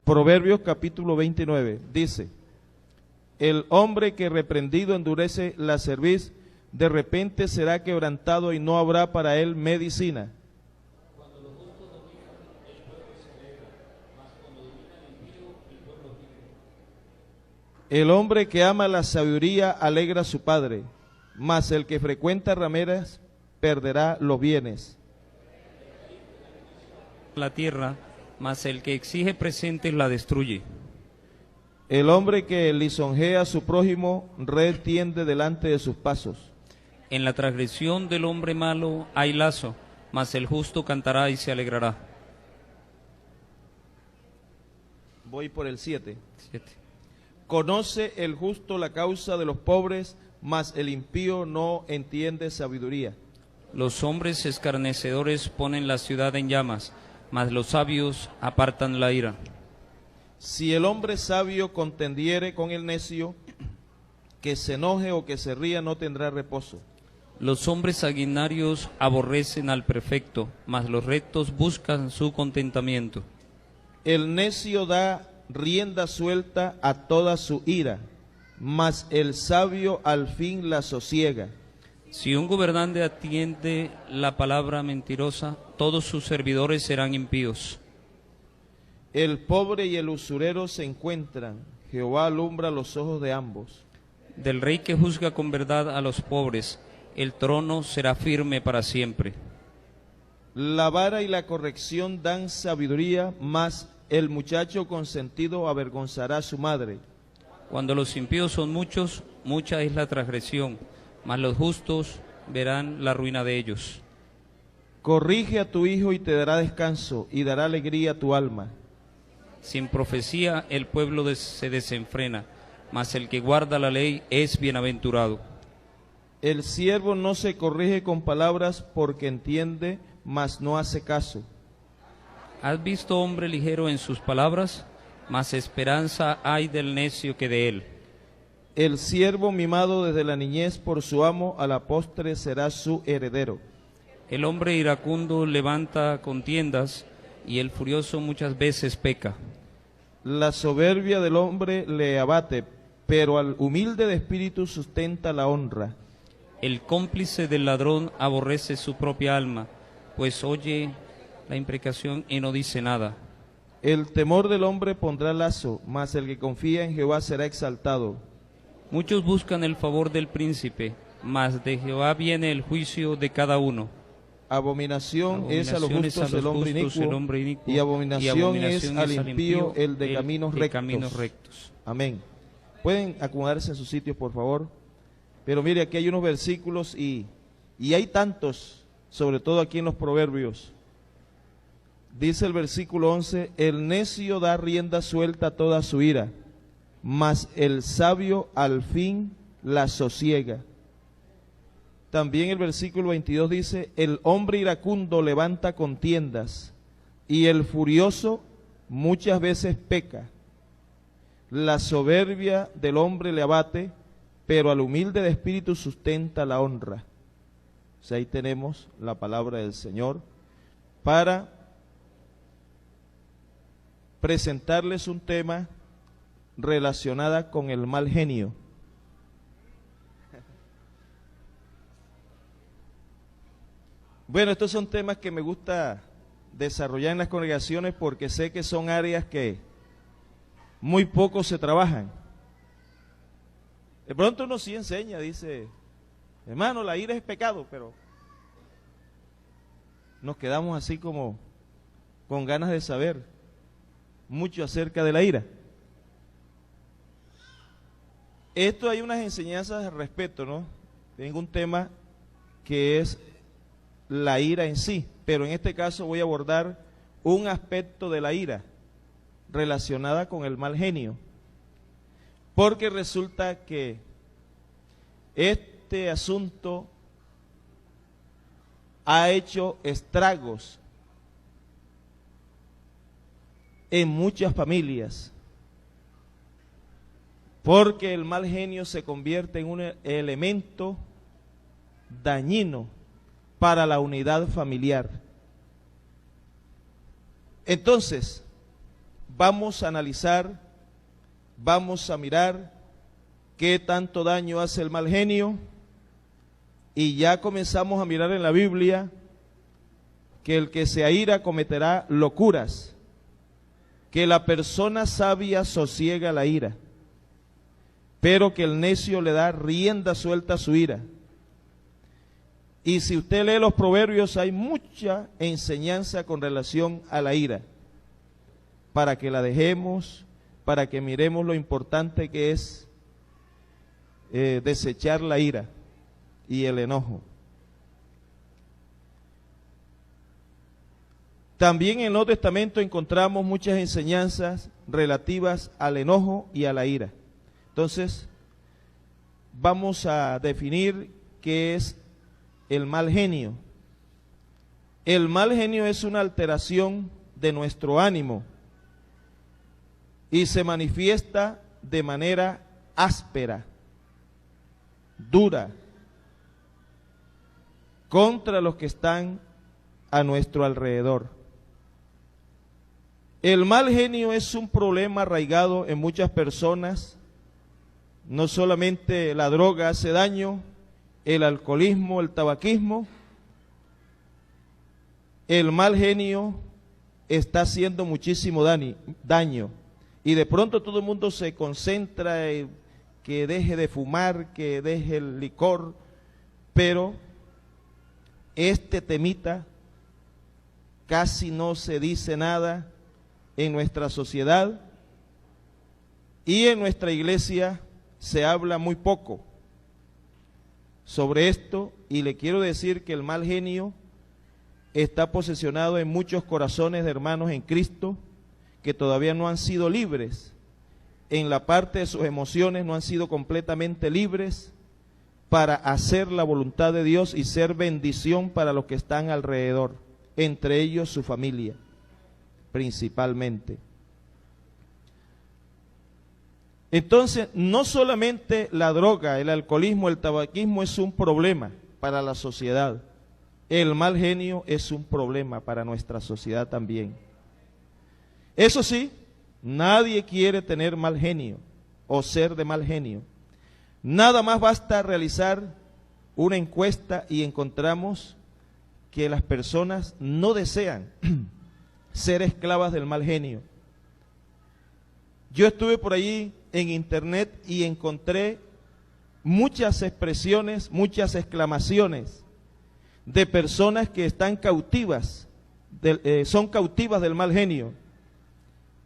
Proverbios capítulo 29 dice: el hombre que reprendido endurece la cerviz, de repente será quebrantado y no habrá para él medicina. El hombre que ama la sabiduría alegra a su padre, mas el que frecuenta rameras perderá los bienes. La tierra, mas el que exige presentes la destruye. El hombre que lisonjea a su prójimo red tiende delante de sus pasos. En la transgresión del hombre malo hay lazo, mas el justo cantará y se alegrará. Voy por el 7. 7. Conoce el justo la causa de los pobres, mas el impío no entiende sabiduría. Los hombres escarnecedores ponen la ciudad en llamas, mas los sabios apartan la ira. Si el hombre sabio contendiere con el necio, que se enoje o que se ría no tendrá reposo. Los hombres sanguinarios aborrecen al perfecto, mas los rectos buscan su contentamiento. El necio da rienda suelta a toda su ira, mas el sabio al fin la sosiega. Si un gobernante atiende la palabra mentirosa, todos sus servidores serán impíos. El pobre y el usurero se encuentran, Jehová alumbra los ojos de ambos. Del rey que juzga con verdad a los pobres, el trono será firme para siempre. La vara y la corrección dan sabiduría, mas el muchacho consentido avergonzará a su madre. Cuando los impíos son muchos, mucha es la transgresión, mas los justos verán la ruina de ellos. Corrige a tu hijo y te dará descanso, y dará alegría a tu alma. Sin profecía el pueblo se desenfrena, mas el que guarda la ley es bienaventurado. El siervo no se corrige con palabras porque entiende, mas no hace caso. ¿Has visto hombre ligero en sus palabras? Mas esperanza hay del necio que de él. El siervo mimado desde la niñez por su amo, a la postre será su heredero. El hombre iracundo levanta contiendas, y el furioso muchas veces peca. La soberbia del hombre le abate, pero al humilde de espíritu sustenta la honra. El cómplice del ladrón aborrece su propia alma, pues oye la imprecación y no dice nada. El temor del hombre pondrá lazo, mas el que confía en Jehová será exaltado. Muchos buscan el favor del príncipe, mas de Jehová viene el juicio de cada uno. Abominación es a los justos el hombre inicuo, y abominación es al impío el de caminos rectos. Amén. Pueden acomodarse en sus sitios, por favor. Pero mire, aquí hay unos versículos y hay tantos, sobre todo aquí en los Proverbios. Dice el versículo 11, el necio da rienda suelta a toda su ira, mas el sabio al fin la sosiega. También el versículo 22 dice, el hombre iracundo levanta contiendas, y el furioso muchas veces peca. La soberbia del hombre le abate, pero al humilde de espíritu sustenta la honra. O sea, ahí tenemos la palabra del Señor para presentarles un tema relacionado con el mal genio. Bueno, estos son temas que me gusta desarrollar en las congregaciones porque sé que son áreas que muy poco se trabajan. De pronto uno sí enseña, dice, hermano, la ira es pecado, pero nos quedamos así como con ganas de saber mucho acerca de la ira. Esto hay unas enseñanzas al respecto, ¿no? Tengo un tema que es la ira en sí, pero en este caso voy a abordar un aspecto de la ira relacionada con el mal genio, porque resulta que este asunto ha hecho estragos en muchas familias, porque el mal genio se convierte en un elemento dañino para la unidad familiar. Entonces, vamos a analizar, vamos a mirar qué tanto daño hace el mal genio, y ya comenzamos a mirar en la Biblia que el que se aira cometerá locuras, que la persona sabia sosiega la ira, pero que el necio le da rienda suelta a su ira. Y si usted lee los proverbios, hay mucha enseñanza con relación a la ira, para que la dejemos, para que miremos lo importante que es desechar la ira y el enojo. También en el Nuevo Testamento encontramos muchas enseñanzas relativas al enojo y a la ira. Entonces, vamos a definir qué es el mal genio. El mal genio es una alteración de nuestro ánimo y se manifiesta de manera áspera, dura, contra los que están a nuestro alrededor. El mal genio es un problema arraigado en muchas personas. No solamente la droga hace daño, el alcoholismo, el tabaquismo. El mal genio está haciendo muchísimo daño. Y de pronto todo el mundo se concentra en que deje de fumar, que deje el licor, pero este temita casi no se dice nada en nuestra sociedad, y en nuestra iglesia se habla muy poco sobre esto, y le quiero decir que el mal genio está posesionado en muchos corazones de hermanos en Cristo que todavía no han sido libres. En la parte de sus emociones no han sido completamente libres para hacer la voluntad de Dios y ser bendición para los que están alrededor, entre ellos su familia, principalmente. Entonces, no solamente la droga, el alcoholismo, el tabaquismo es un problema para la sociedad, el mal genio es un problema para nuestra sociedad también. Eso sí, nadie quiere tener mal genio o ser de mal genio. Nada más basta realizar una encuesta y encontramos que las personas no desean ser esclavas del mal genio. Yo estuve por allí en internet y encontré muchas expresiones, muchas exclamaciones de personas que están cautivas, son cautivas del mal genio.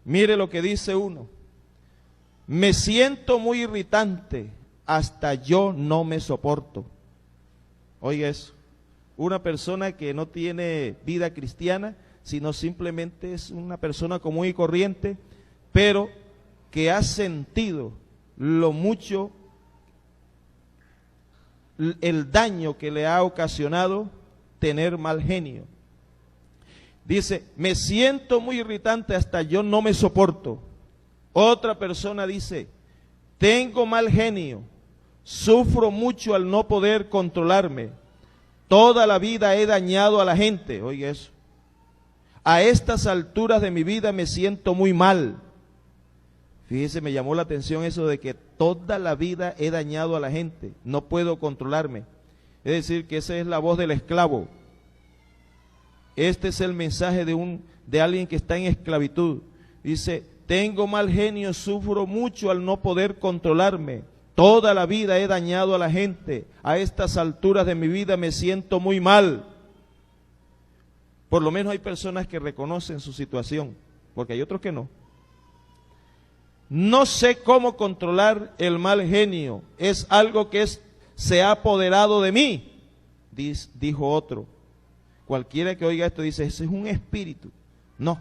Mire lo que dice uno: me siento muy irritante, hasta yo no me soporto. Oiga eso, una persona que no tiene vida cristiana, sino simplemente es una persona común y corriente, pero que ha sentido lo mucho, el daño que le ha ocasionado tener mal genio. Dice, me siento muy irritante, hasta yo no me soporto. Otra persona dice, tengo mal genio, sufro mucho al no poder controlarme, toda la vida he dañado a la gente. Oiga eso, a estas alturas de mi vida me siento muy mal. Fíjese, me llamó la atención eso de que toda la vida he dañado a la gente, no puedo controlarme. Es decir, que esa es la voz del esclavo. Este es el mensaje de alguien que está en esclavitud. Dice, tengo mal genio, sufro mucho al no poder controlarme. Toda la vida he dañado a la gente. A estas alturas de mi vida me siento muy mal. Por lo menos hay personas que reconocen su situación, porque hay otros que no. No sé cómo controlar el mal genio. Es algo que se ha apoderado de mí, dijo otro. Cualquiera que oiga esto dice, ese es un espíritu. No.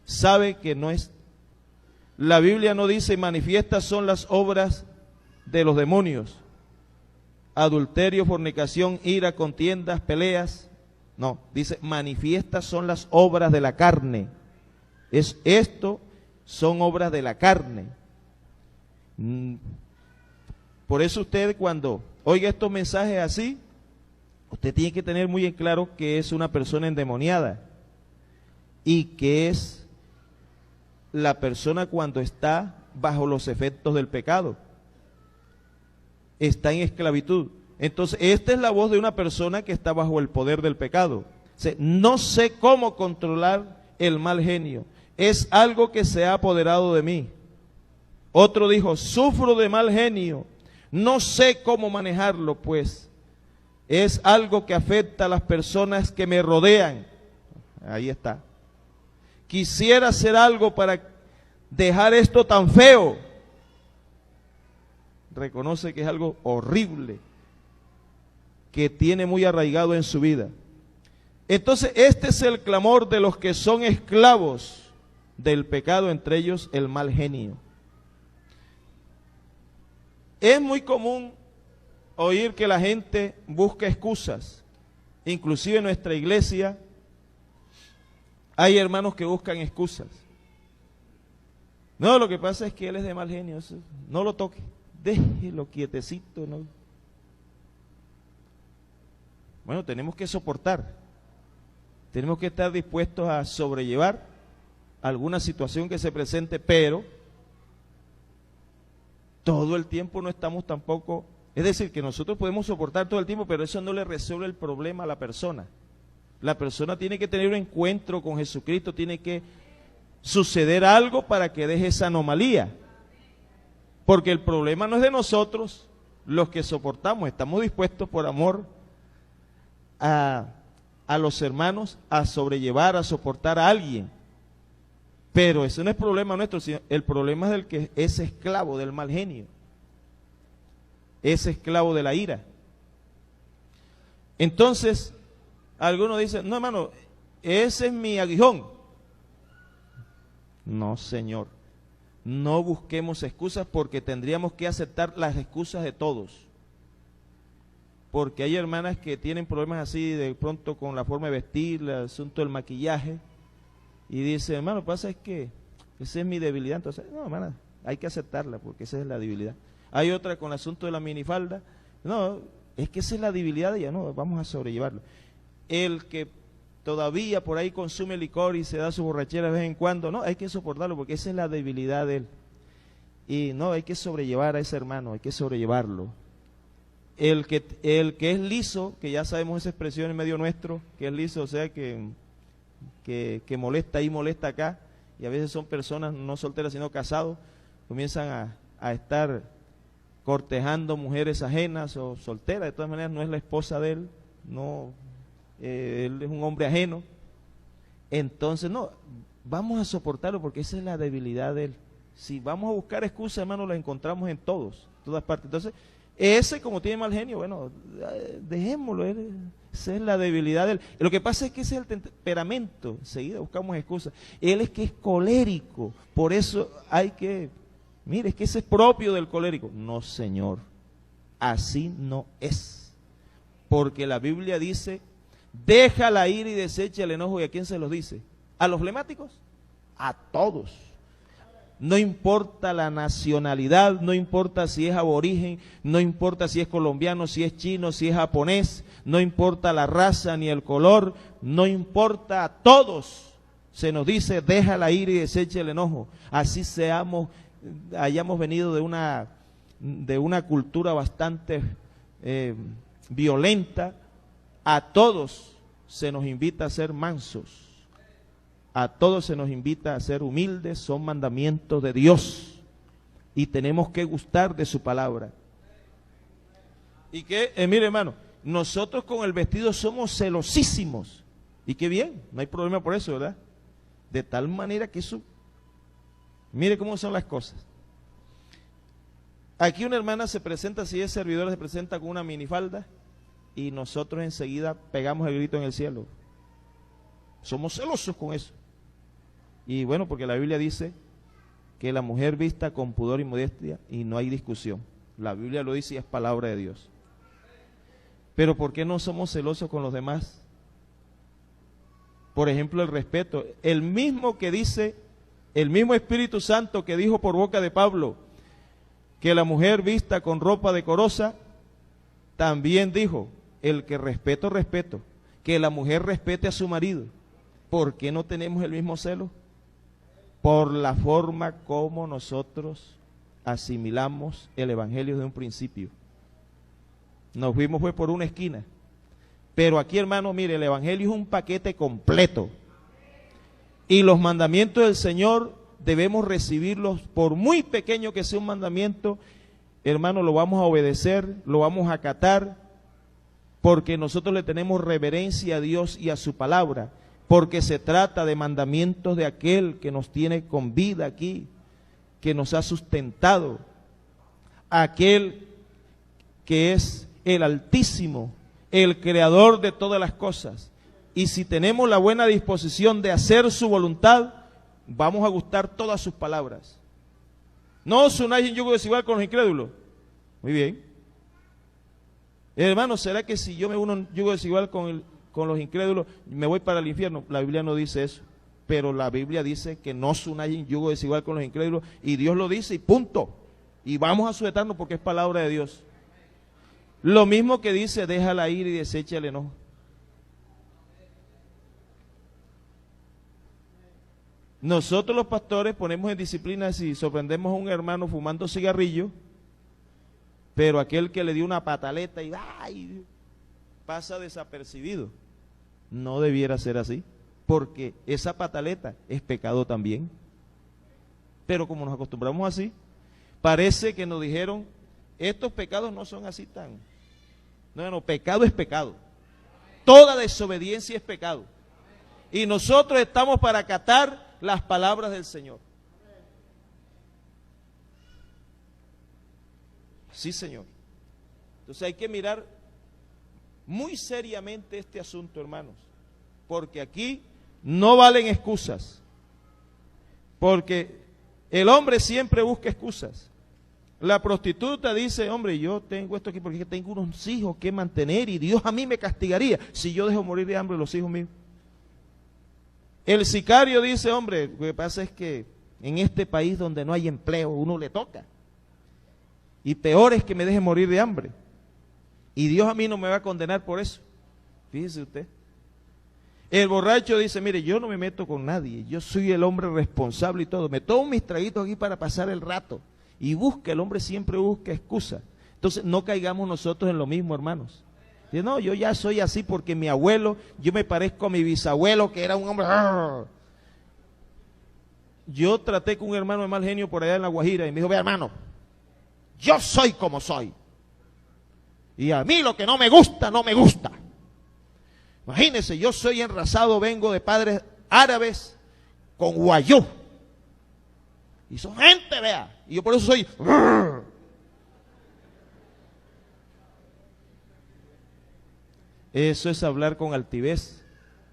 Sabe que no es. La Biblia no dice, manifiestas son las obras de los demonios. Adulterio, fornicación, ira, contiendas, peleas. No, dice, manifiestas son las obras de la carne. Esto son obras de la carne. Por eso usted cuando oiga estos mensajes así, usted tiene que tener muy en claro que es una persona endemoniada y que es la persona cuando está bajo los efectos del pecado. Está en esclavitud. Entonces, esta es la voz de una persona que está bajo el poder del pecado. No sé cómo controlar el mal genio. Es algo que se ha apoderado de mí. Otro dijo, sufro de mal genio. No sé cómo manejarlo, pues. Es algo que afecta a las personas que me rodean. Ahí está. Quisiera hacer algo para dejar esto tan feo. Reconoce que es algo horrible, que tiene muy arraigado en su vida. Entonces, este es el clamor de los que son esclavos del pecado, entre ellos el mal genio. Es muy común oír que la gente busca excusas. Inclusive en nuestra iglesia hay hermanos que buscan excusas. No, lo que pasa es que él es de mal genio, no lo toque, déjelo quietecito, ¿no? Bueno, tenemos que soportar, tenemos que estar dispuestos a sobrellevar alguna situación que se presente, pero todo el tiempo no estamos tampoco, es decir, que nosotros podemos soportar todo el tiempo, pero eso no le resuelve el problema a la persona. La persona tiene que tener un encuentro con Jesucristo, tiene que suceder algo para que deje esa anomalía. Porque el problema no es de nosotros, los que soportamos, estamos dispuestos por amor a los hermanos a sobrellevar, a soportar a alguien. Pero ese no es problema nuestro, sino el problema es del que es esclavo del mal genio, es esclavo de la ira. Entonces, algunos dicen, no hermano, ese es mi aguijón. No, señor, no busquemos excusas, porque tendríamos que aceptar las excusas de todos. Porque hay hermanas que tienen problemas así de pronto con la forma de vestir, el asunto del maquillaje, y dice, hermano, pasa es que esa es mi debilidad. Entonces, no, hermana, hay que aceptarla porque esa es la debilidad. Hay otra con el asunto de la minifalda, no, es que esa es la debilidad de ella, no, vamos a sobrellevarlo. El que todavía por ahí consume licor y se da su borrachera de vez en cuando, no, hay que soportarlo porque esa es la debilidad de él. Y no, hay que sobrellevar a ese hermano, hay que sobrellevarlo. El que es liso, que ya sabemos esa expresión en medio nuestro, que es liso, o sea que molesta ahí, molesta acá, y a veces son personas no solteras sino casados, comienzan a estar cortejando mujeres ajenas o solteras. De todas maneras no es la esposa de él, no, él es un hombre ajeno. Entonces no, vamos a soportarlo porque esa es la debilidad de él. Si vamos a buscar excusas, hermano, las encontramos en todas partes. Entonces ese, como tiene mal genio, bueno, dejémoslo, esa es la debilidad de él. Lo que pasa es que ese es el temperamento, enseguida buscamos excusas. Él es que es colérico, por eso hay que, mire, es que ese es propio del colérico. No, señor, así no es. Porque la Biblia dice, deja la ira y desecha el enojo. ¿Y a quién se los dice? ¿A los flemáticos? A todos. No importa la nacionalidad, no importa si es aborigen, no importa si es colombiano, si es chino, si es japonés, no importa la raza ni el color, no importa, a todos se nos dice, deja la ira y desecha el enojo. Así hayamos venido de una cultura bastante violenta, a todos se nos invita a ser mansos. A todos se nos invita a ser humildes, son mandamientos de Dios y tenemos que gustar de su palabra. Y que, mire hermano, nosotros con el vestido somos celosísimos, y qué bien, no hay problema por eso, ¿verdad? De tal manera que eso, mire cómo son las cosas. Aquí una hermana se presenta, si es servidora, se presenta con una minifalda y nosotros enseguida pegamos el grito en el cielo. Somos celosos con eso. Y bueno, porque la Biblia dice que la mujer vista con pudor y modestia, y no hay discusión. La Biblia lo dice y es palabra de Dios. Pero ¿por qué no somos celosos con los demás? Por ejemplo, el respeto. El mismo que dice, el mismo Espíritu Santo que dijo por boca de Pablo que la mujer vista con ropa decorosa, también dijo, el que respeto, respeto. Que la mujer respete a su marido. ¿Por qué no tenemos el mismo celo? por la forma como nosotros asimilamos el evangelio de un principio. Nos fuimos fue por una esquina. Pero aquí, hermano, mire, el evangelio es un paquete completo. Y los mandamientos del Señor debemos recibirlos, por muy pequeño que sea un mandamiento, hermano, lo vamos a obedecer, lo vamos a acatar, porque nosotros le tenemos reverencia a Dios y a su palabra, porque se trata de mandamientos de aquel que nos tiene con vida aquí, que nos ha sustentado, aquel que es el Altísimo, el creador de todas las cosas. Y si tenemos la buena disposición de hacer su voluntad, vamos a gustar todas sus palabras. No os unáis en yugo desigual con los incrédulos. Muy bien. Hermano, ¿será que si yo me uno en yugo desigual con los incrédulos, me voy para el infierno? La Biblia no dice eso. Pero la Biblia dice que no os unáis en yugo desigual con los incrédulos. Y Dios lo dice y punto. Y vamos a sujetarnos porque es palabra de Dios. Lo mismo que dice, déjala ir y desecha el enojo. Nosotros los pastores ponemos en disciplina si sorprendemos a un hermano fumando cigarrillo, pero aquel que le dio una pataleta y ¡ay!, pasa desapercibido. No debiera ser así, porque esa pataleta es pecado también. Pero como nos acostumbramos así, parece que nos dijeron, estos pecados no son así tan... No, pecado es pecado. Toda desobediencia es pecado. Y nosotros estamos para acatar las palabras del Señor. Sí, Señor. Entonces hay que mirar muy seriamente este asunto, hermanos, porque aquí no valen excusas, porque el hombre siempre busca excusas. La prostituta dice, hombre, yo tengo esto aquí porque tengo unos hijos que mantener y Dios a mí me castigaría si yo dejo morir de hambre los hijos míos. El sicario dice, hombre, lo que pasa es que en este país donde no hay empleo, uno le toca. Y peor es que me deje morir de hambre. Y Dios a mí no me va a condenar por eso. Fíjese usted. El borracho dice, mire, yo no me meto con nadie, yo soy el hombre responsable y todo. Me tomo mis traguitos aquí para pasar el rato. Y el hombre siempre busca excusa. Entonces no caigamos nosotros en lo mismo, hermanos. Dice, no, yo ya soy así porque mi abuelo, yo me parezco a mi bisabuelo que era un hombre... Yo traté con un hermano de mal genio por allá en La Guajira y me dijo, ve hermano, yo soy como soy. Y a mí lo que no me gusta, no me gusta. Imagínense, yo soy enrasado, vengo de padres árabes con guayú. Y son gente, vea. Y yo por eso soy... Eso es hablar con altivez.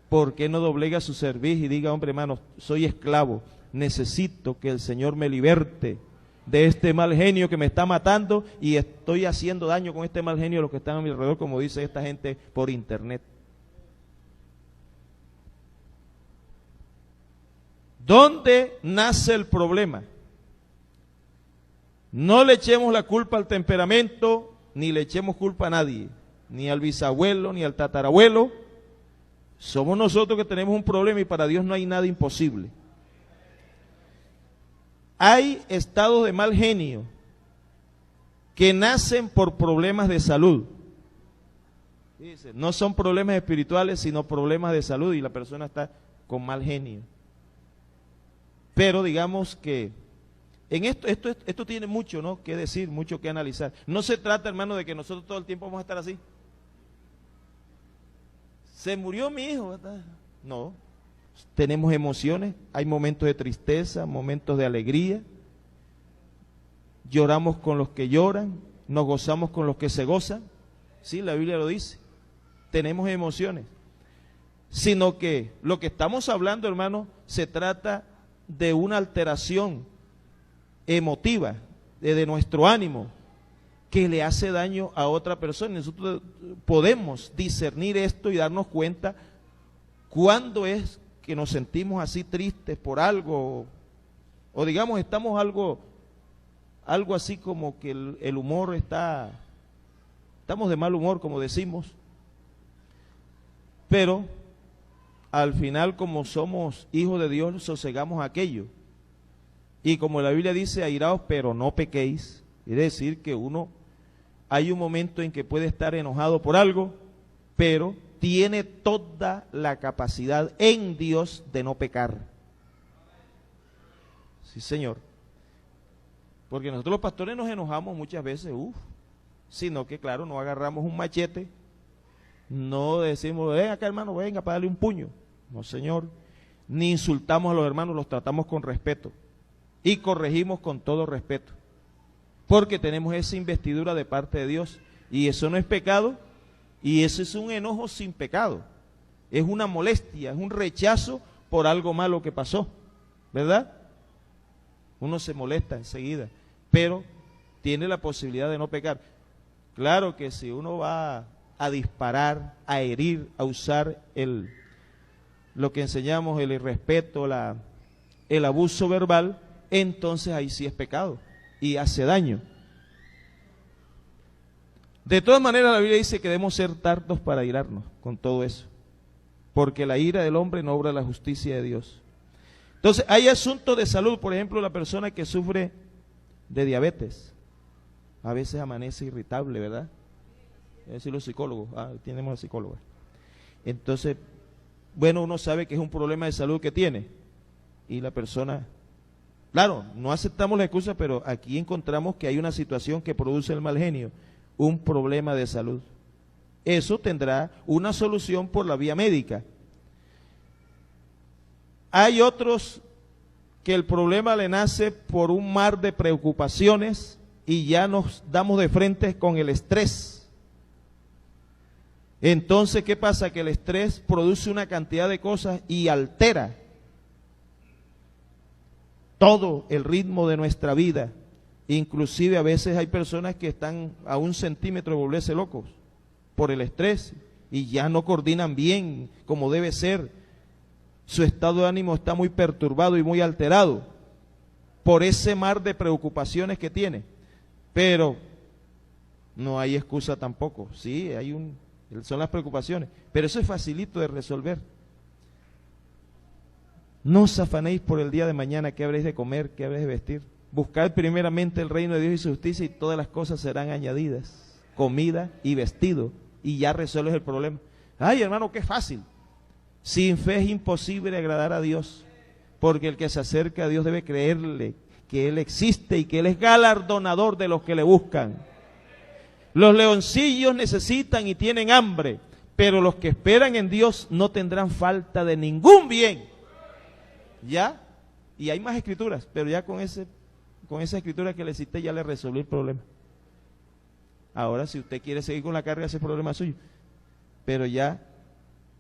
¿Por qué no doblega su cerviz y diga, hombre hermano, soy esclavo, necesito que el Señor me liberte de este mal genio que me está matando y estoy haciendo daño con este mal genio a los que están a mi alrededor, como dice esta gente por internet? ¿Dónde nace el problema? No le echemos la culpa al temperamento, ni le echemos culpa a nadie, ni al bisabuelo, ni al tatarabuelo. Somos nosotros que tenemos un problema y para Dios no hay nada imposible. Hay estados de mal genio que nacen por problemas de salud. Dice, no son problemas espirituales, sino problemas de salud y la persona está con mal genio. Pero digamos que en esto tiene mucho, ¿no?, que decir, mucho que analizar. No se trata, hermano, de que nosotros todo el tiempo vamos a estar así. Se murió mi hijo, ¿verdad? No. Tenemos emociones, hay momentos de tristeza, momentos de alegría. Lloramos con los que lloran, nos gozamos con los que se gozan. Sí, la Biblia lo dice. Tenemos emociones. Sino que lo que estamos hablando, hermano, se trata de una alteración emotiva de nuestro ánimo que le hace daño a otra persona. Nosotros podemos discernir esto y darnos cuenta cuándo es que nos sentimos así tristes por algo, o digamos estamos algo así como que el humor estamos de mal humor, como decimos, pero al final, como somos hijos de Dios, sosegamos aquello. Y como la Biblia dice, airaos, pero no pequéis. Quiere decir que hay un momento en que puede estar enojado por algo, pero tiene toda la capacidad en Dios de no pecar. Sí, Señor. Porque nosotros los pastores nos enojamos muchas veces, sino que claro, no agarramos un machete, no decimos, ven acá hermano, venga para darle un puño. No, Señor. Ni insultamos a los hermanos, los tratamos con respeto y corregimos con todo respeto, porque tenemos esa investidura de parte de Dios, y eso no es pecado, y eso es un enojo sin pecado, es una molestia, es un rechazo por algo malo que pasó, ¿verdad? Uno se molesta enseguida, pero tiene la posibilidad de no pecar. Claro que si uno va a disparar, a herir, a usar lo que enseñamos, el irrespeto, el abuso verbal, entonces ahí sí es pecado y hace daño. De todas maneras, la Biblia dice que debemos ser tardos para airarnos con todo eso, porque la ira del hombre no obra la justicia de Dios. Entonces, hay asuntos de salud, por ejemplo, la persona que sufre de diabetes, a veces amanece irritable, ¿verdad? Es decir, los psicólogos, tenemos psicólogos. Entonces, bueno, uno sabe que es un problema de salud que tiene, y la persona, claro, no aceptamos la excusa, pero aquí encontramos que hay una situación que produce el mal genio, un problema de salud. Eso tendrá una solución por la vía médica. Hay otros que el problema le nace por un mar de preocupaciones y ya nos damos de frente con el estrés. Entonces, ¿qué pasa? Que el estrés produce una cantidad de cosas y altera todo el ritmo de nuestra vida. Inclusive a veces hay personas que están a 1 centímetro de volverse locos por el estrés y ya no coordinan bien como debe ser. Su estado de ánimo está muy perturbado y muy alterado por ese mar de preocupaciones que tiene. Pero no hay excusa tampoco. Sí, son las preocupaciones, pero eso es facilito de resolver. No os afanéis por el día de mañana, qué habréis de comer, qué habréis de vestir. Buscad primeramente el reino de Dios y su justicia, y todas las cosas serán añadidas. Comida y vestido, y ya resuelves el problema. Ay, hermano, qué fácil. Sin fe es imposible agradar a Dios, porque el que se acerca a Dios debe creerle que Él existe y que Él es galardonador de los que le buscan. Los leoncillos necesitan y tienen hambre, pero los que esperan en Dios no tendrán falta de ningún bien. ¿Ya? Y hay más escrituras, pero ya con esa escritura que le cité ya le resolví el problema. Ahora, si usted quiere seguir con la carga, ese problema es suyo. Pero ya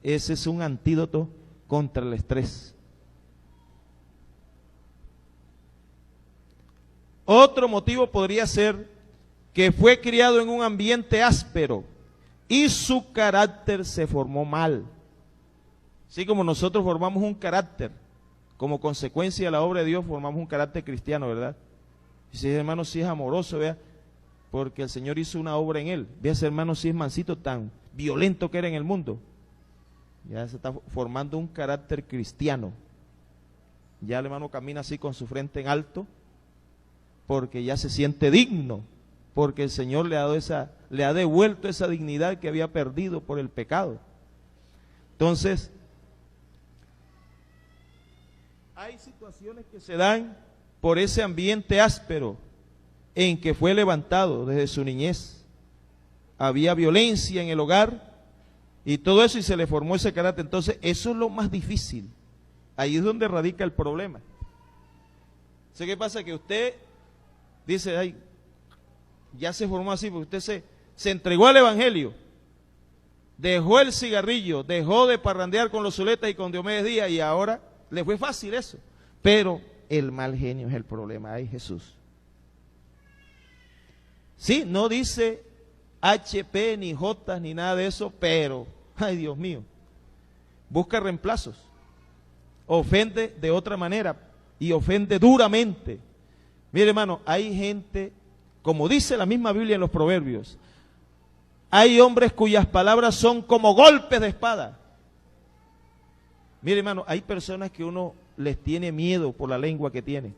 ese es un antídoto contra el estrés. Otro motivo podría ser que fue criado en un ambiente áspero y su carácter se formó mal. Así como nosotros formamos un carácter, como consecuencia de la obra de Dios formamos un carácter cristiano, ¿verdad? Y si ese hermano sí es amoroso, vea, porque el Señor hizo una obra en él. Vea ese hermano sí es mansito, tan violento que era en el mundo. Ya se está formando un carácter cristiano. Ya el hermano camina así con su frente en alto, porque ya se siente digno, porque el Señor le ha devuelto esa dignidad que había perdido por el pecado. Entonces, hay situaciones que se dan por ese ambiente áspero en que fue levantado desde su niñez. Había violencia en el hogar y todo eso, y se le formó ese carácter. Entonces, eso es lo más difícil. Ahí es donde radica el problema. ¿Sé qué pasa? Que usted dice, ay, ya se formó así, porque usted se entregó al evangelio, dejó el cigarrillo, dejó de parrandear con los Zuletas y con Diomedes Díaz, y ahora le fue fácil eso. Pero el mal genio es el problema. Ay, Jesús. Sí, no dice HP, ni J, ni nada de eso, pero, ay, Dios mío, busca reemplazos, ofende de otra manera y ofende duramente. Mire, hermano, hay gente, como dice la misma Biblia en los Proverbios, hay hombres cuyas palabras son como golpes de espada. Mire, hermano, hay personas que uno les tiene miedo por la lengua que tiene.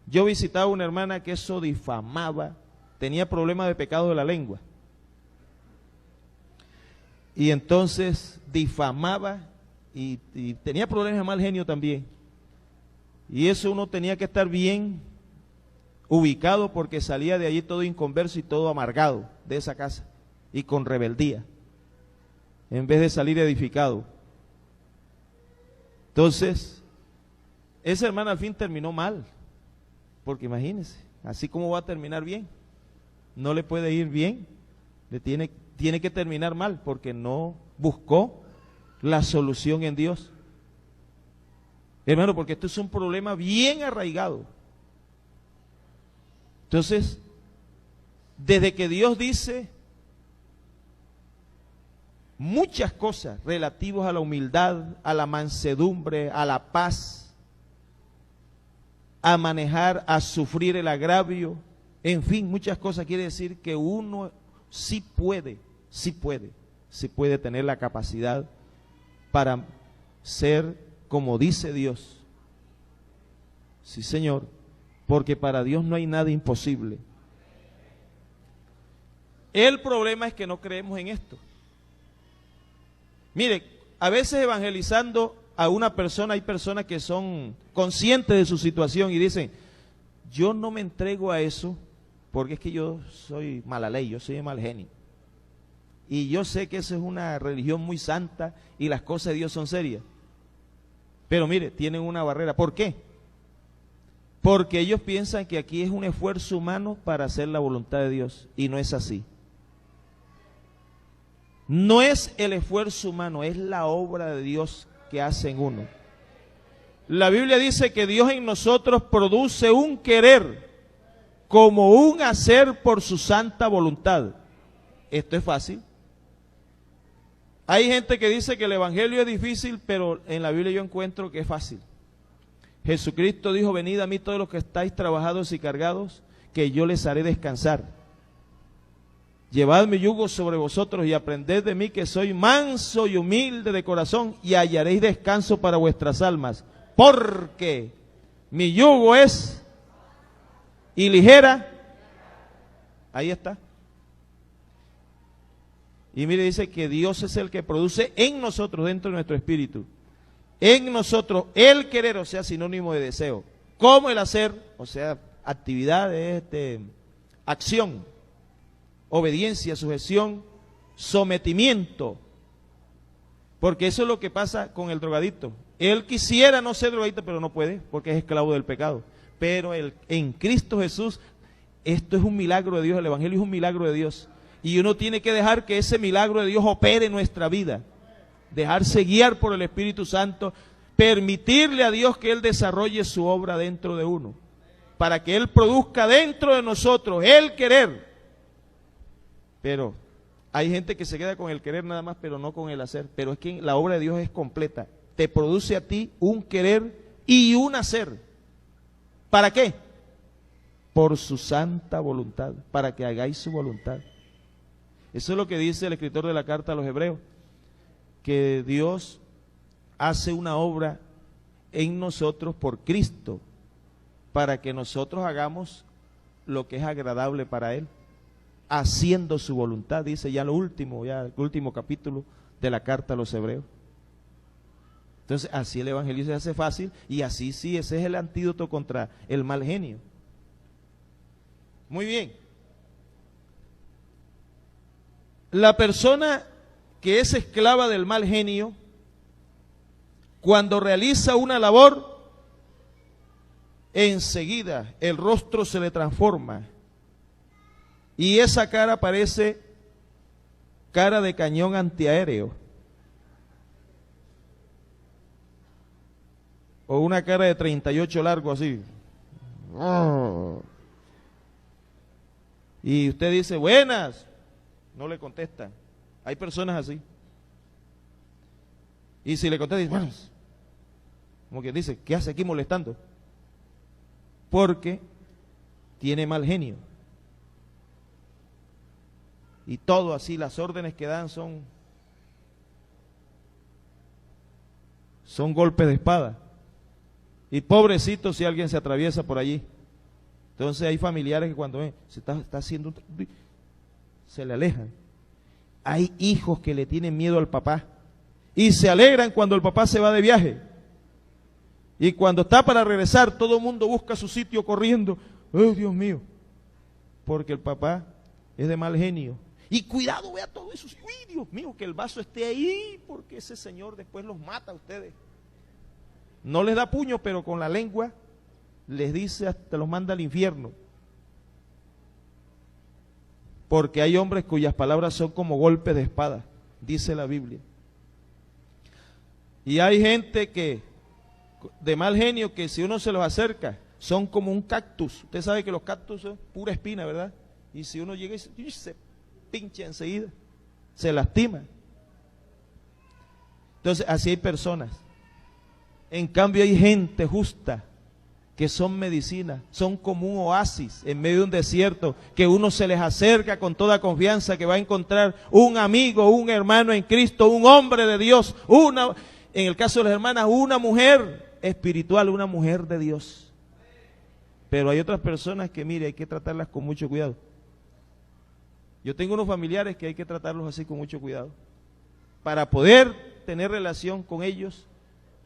Yo visitaba una hermana que eso difamaba, tenía problemas de pecado de la lengua. Y entonces difamaba y tenía problemas de mal genio también. Y eso uno tenía que estar bien ubicado porque salía de allí todo inconverso y todo amargado de esa casa y con rebeldía, en vez de salir edificado. Entonces, esa hermana al fin terminó mal, porque imagínense, así como va a terminar bien, no le puede ir bien, tiene que terminar mal porque no buscó la solución en Dios. Hermano, porque esto es un problema bien arraigado. Entonces, desde que Dios dice muchas cosas relativas a la humildad, a la mansedumbre, a la paz, a manejar, a sufrir el agravio, en fin, muchas cosas, quiere decir que uno sí puede tener la capacidad para ser como dice Dios. Sí, Señor, porque para Dios no hay nada imposible. El problema es que no creemos en esto. Mire, a veces evangelizando a una persona, hay personas que son conscientes de su situación y dicen, yo no me entrego a eso porque es que yo soy mala ley, yo soy de mal genio. Y yo sé que eso es una religión muy santa y las cosas de Dios son serias. Pero mire, tienen una barrera. ¿Por qué? Porque ellos piensan que aquí es un esfuerzo humano para hacer la voluntad de Dios. Y no es así. No es el esfuerzo humano, es la obra de Dios que hace en uno. La Biblia dice que Dios en nosotros produce un querer como un hacer por su santa voluntad. Esto es fácil. Hay gente que dice que el evangelio es difícil, pero en la Biblia yo encuentro que es fácil. Jesucristo dijo, venid a mí todos los que estáis trabajados y cargados, que yo les haré descansar. Llevad mi yugo sobre vosotros y aprended de mí que soy manso y humilde de corazón y hallaréis descanso para vuestras almas. Porque mi yugo es y ligera. Ahí está. Y mire, dice que Dios es el que produce en nosotros, dentro de nuestro espíritu, en nosotros el querer, o sea, sinónimo de deseo, como el hacer, o sea, actividad, acción, obediencia, sujeción, sometimiento, porque eso es lo que pasa con el drogadicto. Él quisiera no ser drogadicto, pero no puede, porque es esclavo del pecado. Pero en Cristo Jesús, esto es un milagro de Dios, el evangelio es un milagro de Dios. Y uno tiene que dejar que ese milagro de Dios opere en nuestra vida. Dejarse guiar por el Espíritu Santo. Permitirle a Dios que Él desarrolle su obra dentro de uno. Para que Él produzca dentro de nosotros el querer. Pero hay gente que se queda con el querer nada más, pero no con el hacer. Pero es que la obra de Dios es completa. Te produce a ti un querer y un hacer. ¿Para qué? Por su santa voluntad. Para que hagáis su voluntad. Eso es lo que dice el escritor de la carta a los Hebreos, que Dios hace una obra en nosotros por Cristo, para que nosotros hagamos lo que es agradable para Él, haciendo su voluntad, dice ya el último capítulo de la carta a los Hebreos. Entonces, así el evangelio se hace fácil y así sí, ese es el antídoto contra el mal genio. Muy bien. La persona que es esclava del mal genio, cuando realiza una labor, enseguida el rostro se le transforma y esa cara parece cara de cañón antiaéreo o una cara de 38 largo así. Y usted dice, buenas. No le contestan. Hay personas así. Y si le contestan, bueno, como que dice, ¿qué hace aquí molestando? Porque tiene mal genio. Y todo así, las órdenes que dan son golpes de espada. Y pobrecito si alguien se atraviesa por allí. Entonces hay familiares que cuando ven, se está haciendo, se le alejan. Hay hijos que le tienen miedo al papá y se alegran cuando el papá se va de viaje. Y cuando está para regresar, todo el mundo busca su sitio corriendo. ¡Ay, Dios mío! Porque el papá es de mal genio. Y cuidado, vea todo eso. ¡Uy, Dios mío! Que el vaso esté ahí, porque ese señor después los mata a ustedes. No les da puño, pero con la lengua les dice, hasta los manda al infierno. Porque hay hombres cuyas palabras son como golpes de espada, dice la Biblia. Y hay gente que de mal genio que si uno se los acerca, son como un cactus. Usted sabe que los cactus son pura espina, ¿verdad? Y si uno llega y se pincha enseguida, se lastima. Entonces, así hay personas. En cambio hay gente justa, que son medicina, son como un oasis en medio de un desierto, que uno se les acerca con toda confianza, que va a encontrar un amigo, un hermano en Cristo, un hombre de Dios, en el caso de las hermanas, una mujer espiritual, una mujer de Dios. Pero hay otras personas que, mire, hay que tratarlas con mucho cuidado. Yo tengo unos familiares que hay que tratarlos así con mucho cuidado. Para poder tener relación con ellos,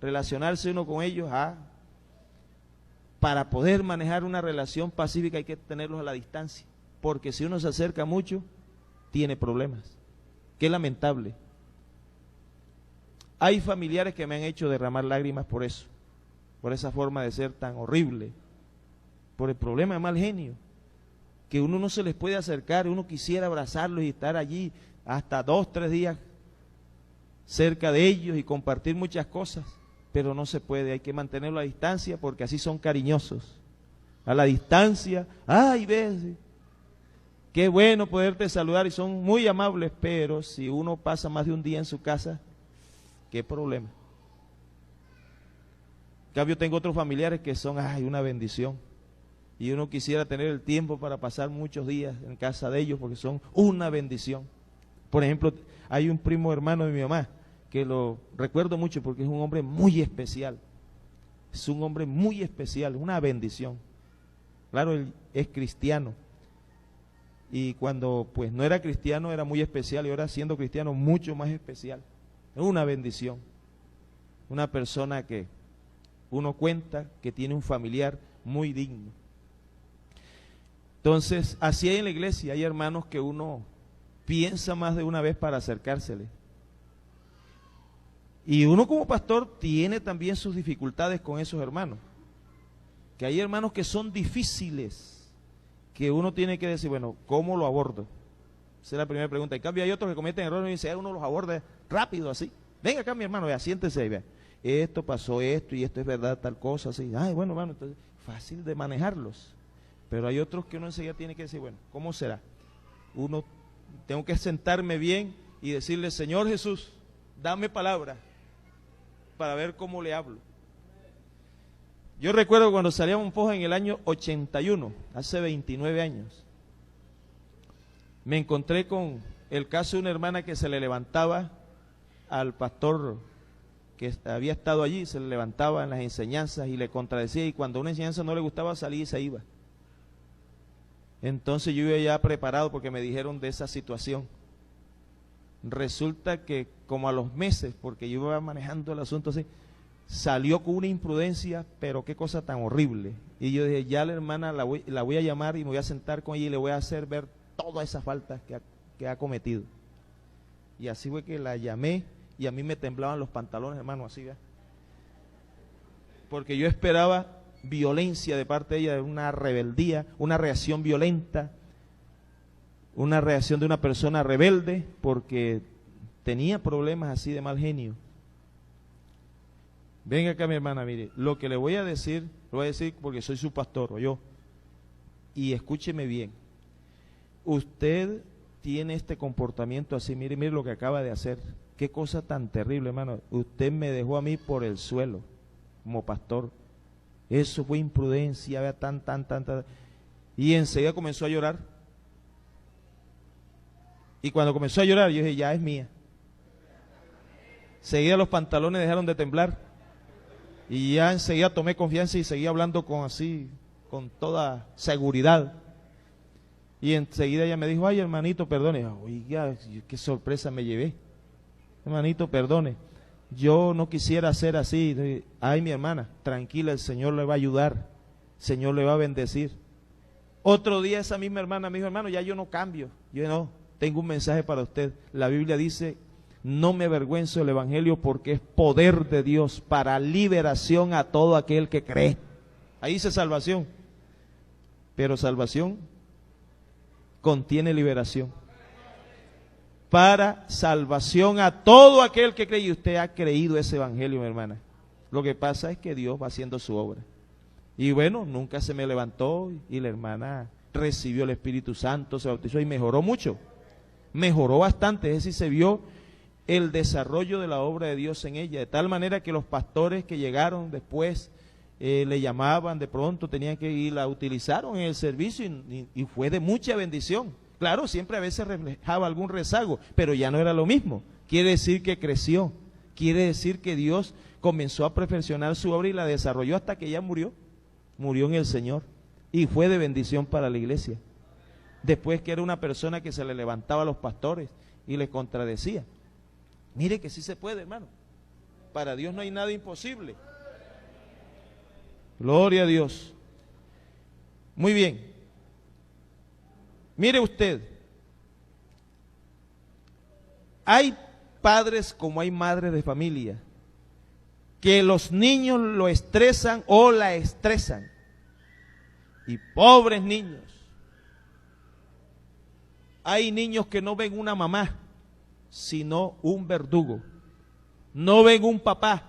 relacionarse uno con ellos, para poder manejar una relación pacífica hay que tenerlos a la distancia. Porque si uno se acerca mucho, tiene problemas. Qué lamentable. Hay familiares que me han hecho derramar lágrimas por eso, por esa forma de ser tan horrible, por el problema de mal genio, que uno no se les puede acercar, uno quisiera abrazarlos y estar allí hasta 2, 3 días cerca de ellos y compartir muchas cosas, pero no se puede, hay que mantenerlo a distancia porque así son cariñosos. A la distancia, ay, ves, qué bueno poderte saludar y son muy amables, pero si uno pasa más de un día en su casa, qué problema. En cambio tengo otros familiares que son, ay, una bendición. Y uno quisiera tener el tiempo para pasar muchos días en casa de ellos porque son una bendición. Por ejemplo, hay un primo hermano de mi mamá que lo recuerdo mucho porque es un hombre muy especial. Es un hombre muy especial, una bendición. Claro, él es cristiano. Y cuando pues no era cristiano era muy especial y ahora siendo cristiano mucho más especial. Es una bendición. Una persona que uno cuenta que tiene un familiar muy digno. Entonces, así hay en la iglesia, hay hermanos que uno piensa más de una vez para acercársele. Y uno como pastor tiene también sus dificultades con esos hermanos. Que hay hermanos que son difíciles, que uno tiene que decir, bueno, ¿cómo lo abordo? Esa es la primera pregunta. En cambio hay otros que cometen errores y dicen, uno los aborda rápido así. Venga acá mi hermano, vea, siéntese y vea. Esto pasó esto y esto es verdad, tal cosa, así. Ay, bueno, hermano, entonces fácil de manejarlos. Pero hay otros que uno enseguida tiene que decir, bueno, ¿cómo será? Uno, tengo que sentarme bien y decirle, Señor Jesús, dame palabra para ver cómo le hablo. Yo recuerdo cuando salí a Monpox en el año 81, hace 29 años, me encontré con el caso de una hermana que se le levantaba al pastor que había estado allí, se le levantaba en las enseñanzas y le contradecía, y cuando una enseñanza no le gustaba salía y se iba. Entonces yo iba ya preparado porque me dijeron de esa situación. Resulta que como a los meses, porque yo iba manejando el asunto así, salió con una imprudencia, pero qué cosa tan horrible. Y yo dije, ya la hermana la voy a llamar y me voy a sentar con ella y le voy a hacer ver todas esas faltas que ha cometido. Y así fue que la llamé y a mí me temblaban los pantalones, hermano, así, ¿verdad? Porque yo esperaba violencia de parte de ella, de una rebeldía, una reacción violenta, una reacción de una persona rebelde, porque tenía problemas así de mal genio. Venga acá mi hermana, mire, lo que le voy a decir, lo voy a decir porque soy su pastor, o yo, y escúcheme bien. Usted tiene este comportamiento así, mire lo que acaba de hacer, qué cosa tan terrible, hermano. Usted me dejó a mí por el suelo, como pastor. Eso fue imprudencia, vea, tan. Y enseguida comenzó a llorar. Y cuando comenzó a llorar, yo dije, ya es mía. Enseguida los pantalones dejaron de temblar. Y ya enseguida tomé confianza y seguí hablando con con toda seguridad. Y enseguida ella me dijo, ay, hermanito, perdone. Oiga, qué sorpresa me llevé. Hermanito, perdone. Yo no quisiera ser así. Ay, mi hermana, tranquila, el Señor le va a ayudar. El Señor le va a bendecir. Otro día esa misma hermana me dijo, hermano, ya yo no cambio. Yo no, tengo un mensaje para usted. La Biblia dice, no me avergüenzo del Evangelio porque es poder de Dios para liberación a todo aquel que cree. Ahí dice salvación. Pero salvación contiene liberación. Para salvación a todo aquel que cree. Y usted ha creído ese Evangelio, mi hermana. Lo que pasa es que Dios va haciendo su obra. Y bueno, nunca se me levantó y la hermana recibió el Espíritu Santo, se bautizó y mejoró mucho. Mejoró bastante, es decir, se vio el desarrollo de la obra de Dios en ella, de tal manera que los pastores que llegaron después le llamaban, de pronto tenían que ir, la utilizaron en el servicio y fue de mucha bendición. Claro, siempre a veces reflejaba algún rezago, pero ya no era lo mismo. Quiere decir que creció, quiere decir que Dios comenzó a perfeccionar su obra y la desarrolló hasta que ella murió en el Señor y fue de bendición para la iglesia. Después que era una persona que se le levantaba a los pastores y les contradecía. Mire que sí se puede, hermano. Para Dios no hay nada imposible. Gloria a Dios. Muy bien. Mire usted, hay padres como hay madres de familia que los niños lo estresan o la estresan. Y pobres niños. Hay niños que no ven una mamá, sino un verdugo. No ven un papá,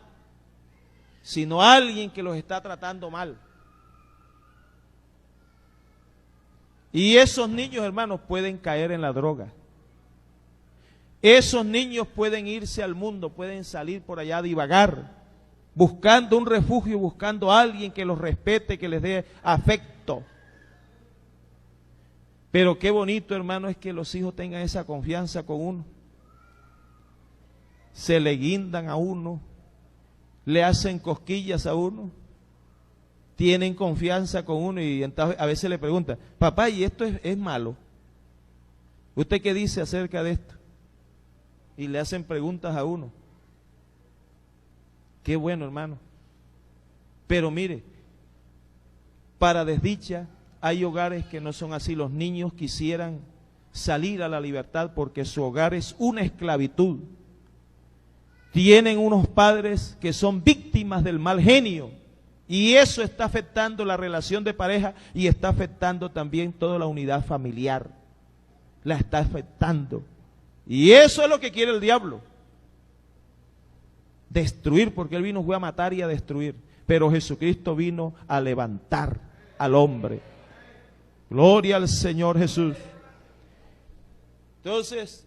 sino alguien que los está tratando mal. Y esos niños, hermanos, pueden caer en la droga. Esos niños pueden irse al mundo, pueden salir por allá a divagar, buscando un refugio, buscando a alguien que los respete, que les dé afecto. Pero qué bonito, hermano, es que los hijos tengan esa confianza con uno. Se le guindan a uno, le hacen cosquillas a uno, tienen confianza con uno y entonces a veces le preguntan, papá, ¿y esto es malo? ¿Usted qué dice acerca de esto? Y le hacen preguntas a uno. Qué bueno, hermano. Pero mire, para desdicha, hay hogares que no son así. Los niños quisieran salir a la libertad porque su hogar es una esclavitud. Tienen unos padres que son víctimas del mal genio y eso está afectando la relación de pareja y está afectando también toda la unidad familiar. La está afectando. Y eso es lo que quiere el diablo. Destruir, porque él vino fue a matar y a destruir. Pero Jesucristo vino a levantar al hombre. Gloria al Señor Jesús. Entonces,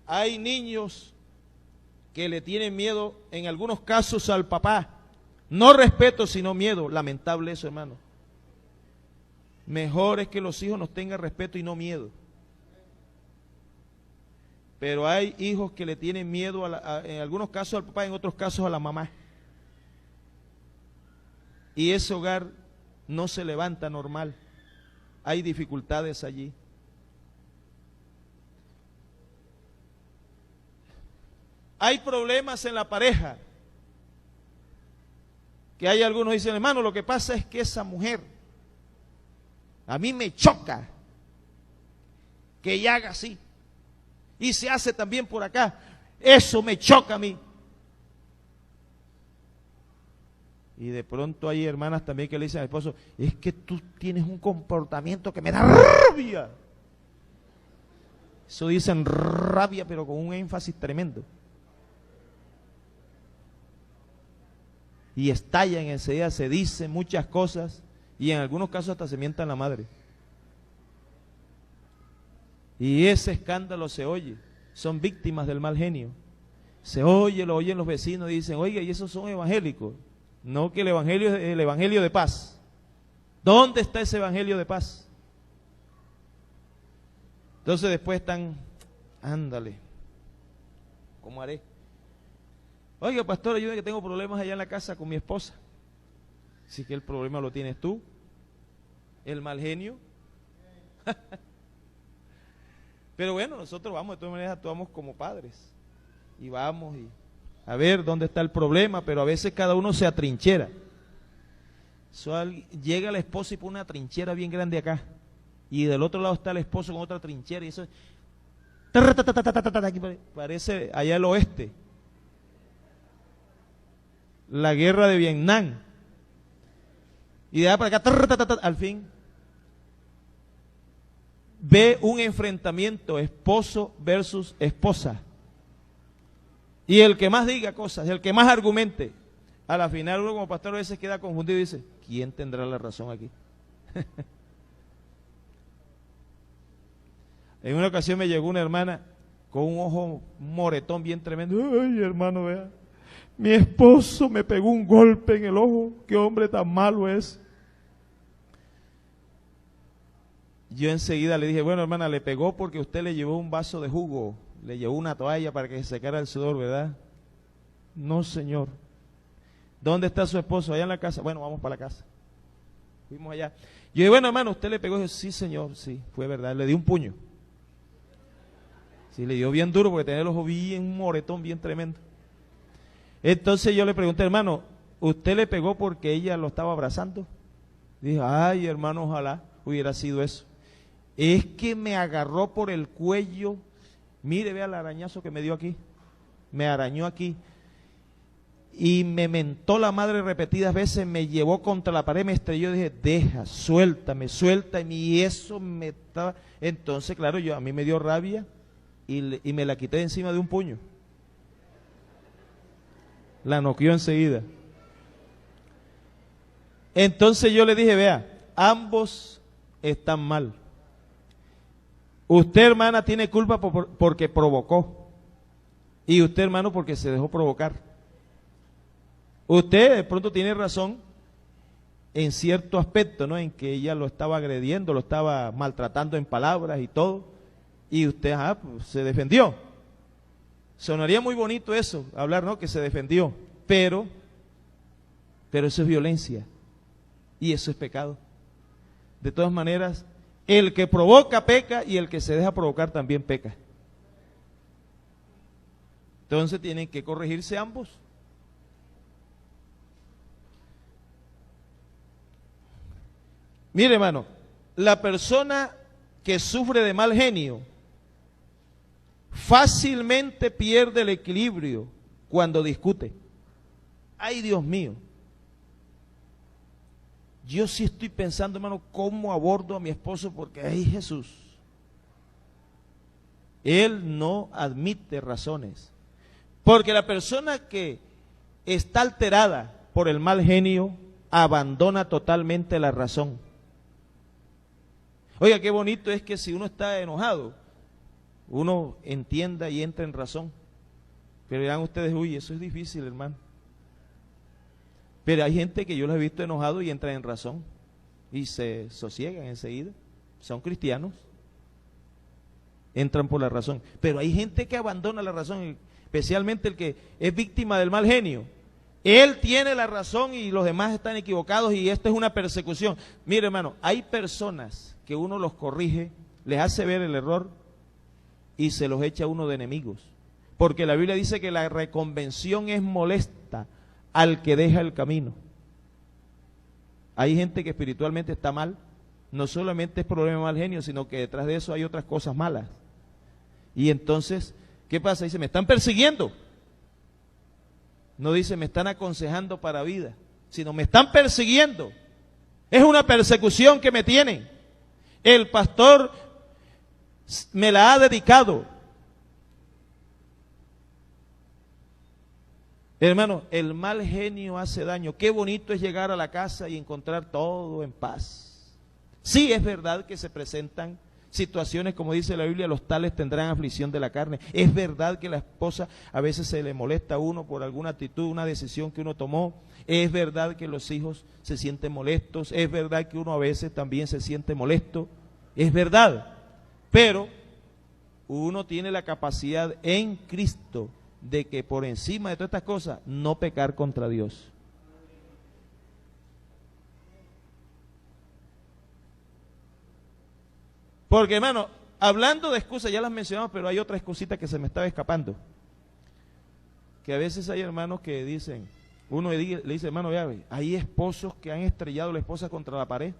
hay niños que le tienen miedo, en algunos casos, al papá. No respeto, sino miedo. Lamentable eso, hermano. Mejor es que los hijos nos tengan respeto y no miedo. Pero hay hijos que le tienen miedo, en algunos casos al papá, en otros casos a la mamá. Y ese hogar no se levanta normal. Hay dificultades allí. Hay problemas en la pareja. Que hay algunos que dicen, hermano, lo que pasa es que esa mujer, a mí me choca que ella haga así. Y se hace también por acá. Eso me choca a mí. Y de pronto hay hermanas también que le dicen al esposo, es que tú tienes un comportamiento que me da rabia. Eso dicen rabia, pero con un énfasis tremendo. Y estallan enseguida, se dicen muchas cosas y en algunos casos hasta se mientan la madre. Y ese escándalo se oye, son víctimas del mal genio. Se oye, lo oyen los vecinos y dicen, oiga, y esos son evangélicos. No, que el evangelio es el evangelio de paz. ¿Dónde está ese evangelio de paz? Entonces después están, ándale, ¿cómo haré? Oiga, pastor, ayúdame que tengo problemas allá en la casa con mi esposa. Así que el problema lo tienes tú, el mal genio. Pero bueno, nosotros vamos, de todas maneras actuamos como padres. Y vamos a ver dónde está el problema, pero a veces cada uno se atrinchera. Llega la esposa y pone una trinchera bien grande acá. Y del otro lado está el esposo con otra trinchera. Y eso aquí parece allá al oeste. La guerra de Vietnam. Y de allá para acá, al fin, ve un enfrentamiento esposo versus esposa. Y el que más diga cosas, el que más argumente, a la final uno como pastor a veces queda confundido y dice, ¿quién tendrá la razón aquí? En una ocasión me llegó una hermana con un ojo moretón bien tremendo. Ay, hermano, vea, mi esposo me pegó un golpe en el ojo, qué hombre tan malo es. Yo enseguida le dije, bueno, hermana, le pegó porque usted le llevó un vaso de jugo, le llevó una toalla para que se secara el sudor, ¿verdad? No, señor. ¿Dónde está su esposo? Allá en la casa. Bueno, vamos para la casa. Fuimos allá. Yo dije, bueno, hermano, ¿usted le pegó? Y yo, sí, señor, sí, fue verdad. Le di un puño. Sí, le dio bien duro porque tenía el ojo bien, un moretón bien tremendo. Entonces yo le pregunté, hermano, ¿usted le pegó porque ella lo estaba abrazando? Dije, ay, hermano, ojalá hubiera sido eso. Es que me agarró por el cuello. Mire, vea el arañazo que me dio aquí. Me arañó aquí. Y me mentó la madre repetidas veces, me llevó contra la pared, me estrelló. Dije, deja, suéltame, suéltame. Y eso me estaba... Entonces, claro, a mí me dio rabia y me la quité de encima de un puño. La noqueó enseguida. Entonces yo le dije, vea, ambos están mal. Usted, hermana, tiene culpa porque provocó. Y usted, hermano, porque se dejó provocar. Usted de pronto tiene razón en cierto aspecto, ¿no? En que ella lo estaba agrediendo, lo estaba maltratando en palabras y todo. Y usted, pues, se defendió. Sonaría muy bonito eso, hablar, ¿no? Que se defendió. Pero eso es violencia. Y eso es pecado. De todas maneras, el que provoca peca y el que se deja provocar también peca. Entonces tienen que corregirse ambos. Mire, hermano, la persona que sufre de mal genio fácilmente pierde el equilibrio cuando discute. Ay, Dios mío. Yo sí estoy pensando, hermano, cómo abordo a mi esposo porque, ay, Jesús. Él no admite razones. Porque la persona que está alterada por el mal genio abandona totalmente la razón. Oiga, qué bonito es que si uno está enojado, uno entienda y entra en razón. Pero dirán ustedes, uy, eso es difícil, hermano. Pero hay gente que yo los he visto enojado y entran en razón y se sosiegan enseguida. Son cristianos. Entran por la razón. Pero hay gente que abandona la razón, especialmente el que es víctima del mal genio. Él tiene la razón y los demás están equivocados y esto es una persecución. Mire, hermano, hay personas que uno los corrige, les hace ver el error y se los echa a uno de enemigos. Porque la Biblia dice que la reconvención es molesta al que deja el camino. Hay gente que espiritualmente está mal, no solamente es problema de mal genio, sino que detrás de eso hay otras cosas malas. Y entonces, ¿qué pasa? Dice, me están persiguiendo. No dice, me están aconsejando para vida, sino me están persiguiendo. Es una persecución que me tienen. El pastor me la ha dedicado. Hermano, el mal genio hace daño. Qué bonito es llegar a la casa y encontrar todo en paz. Sí, es verdad que se presentan situaciones, como dice la Biblia, los tales tendrán aflicción de la carne. Es verdad que la esposa a veces se le molesta a uno por alguna actitud, una decisión que uno tomó. Es verdad que los hijos se sienten molestos. Es verdad que uno a veces también se siente molesto. Es verdad. Pero uno tiene la capacidad en Cristo de que por encima de todas estas cosas no pecar contra Dios. Porque, hermano, hablando de excusas, ya las mencionamos, pero hay otra excusita que se me estaba escapando. Que a veces hay hermanos que dicen, uno le dice, hermano, ya ve, hay esposos que han estrellado a la esposa contra la pared.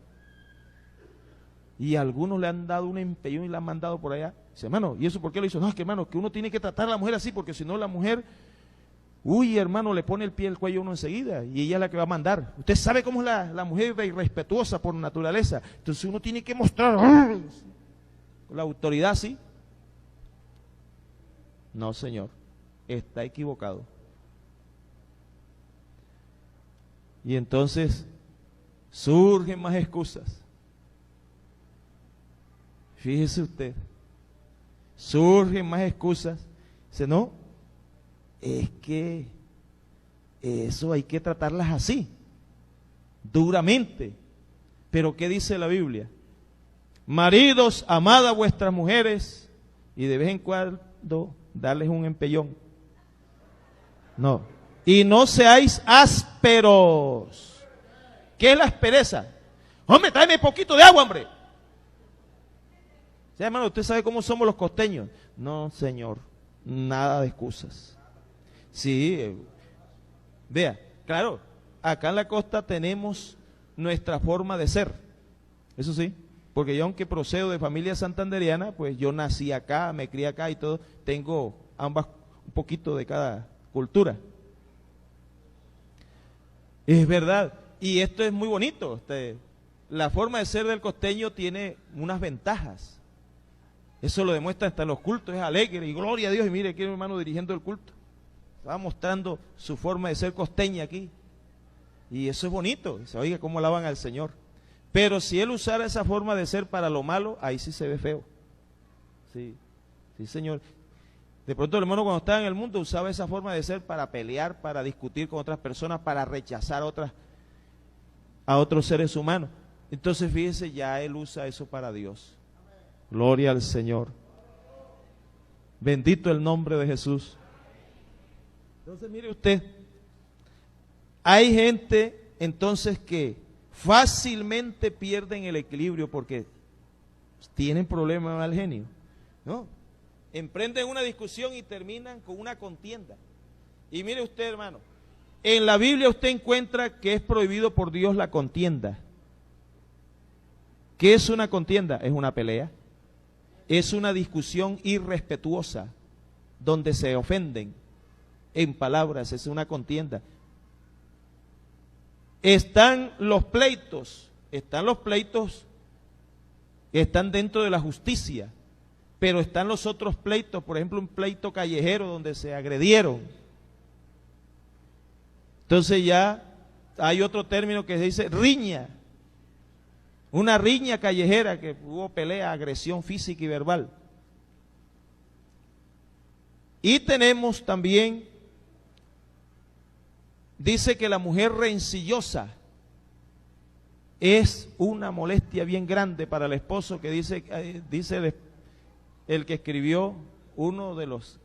Y algunos le han dado un empellón y la han mandado por allá. Dice, hermano, ¿y eso por qué lo hizo? No, es que, hermano, que uno tiene que tratar a la mujer así, porque si no la mujer, uy, hermano, le pone el pie al cuello a uno enseguida, y ella es la que va a mandar. Usted sabe cómo es la mujer irrespetuosa por naturaleza. Entonces uno tiene que mostrar con la autoridad así. No, señor, está equivocado. Y entonces surgen más excusas. Fíjese usted, surgen más excusas. Dice, no, es que eso hay que tratarlas así, duramente. Pero ¿qué dice la Biblia? Maridos, amad a vuestras mujeres y de vez en cuando darles un empellón. No. Y no seáis ásperos. ¿Qué es la aspereza? Hombre, tráeme poquito de agua, hombre. Sí, hermano, usted sabe cómo somos los costeños. No, señor, nada de excusas. Sí, vea, claro, acá en la costa tenemos nuestra forma de ser. Eso sí, porque yo aunque procedo de familia santanderiana, pues yo nací acá, me crié acá y todo, tengo ambas, un poquito de cada cultura. Es verdad, y esto es muy bonito. La forma de ser del costeño tiene unas ventajas. Eso lo demuestra hasta en los cultos, es alegre y gloria a Dios. Y mire aquí el hermano dirigiendo el culto, va mostrando su forma de ser costeña aquí. Y eso es bonito, se oiga cómo alaban al Señor. Pero si él usara esa forma de ser para lo malo, ahí sí se ve feo. Sí, sí, señor. De pronto el hermano cuando estaba en el mundo usaba esa forma de ser para pelear, para discutir con otras personas, para rechazar a otros seres humanos. Entonces fíjese, ya él usa eso para Dios. Gloria al Señor. Bendito el nombre de Jesús. Entonces mire usted, hay gente entonces que fácilmente pierden el equilibrio porque tienen problemas de mal genio, ¿no? Emprenden una discusión y terminan con una contienda. Y mire usted, hermano, en la Biblia usted encuentra que es prohibido por Dios la contienda. ¿Qué es una contienda? Es una pelea. Es una discusión irrespetuosa, donde se ofenden en palabras, es una contienda. Están los pleitos que están dentro de la justicia, pero están los otros pleitos, por ejemplo un pleito callejero donde se agredieron. Entonces ya hay otro término que se dice riña. Una riña callejera que hubo pelea, agresión física y verbal. Y tenemos también, dice que la mujer rencillosa es una molestia bien grande para el esposo, que dice el que escribió uno de los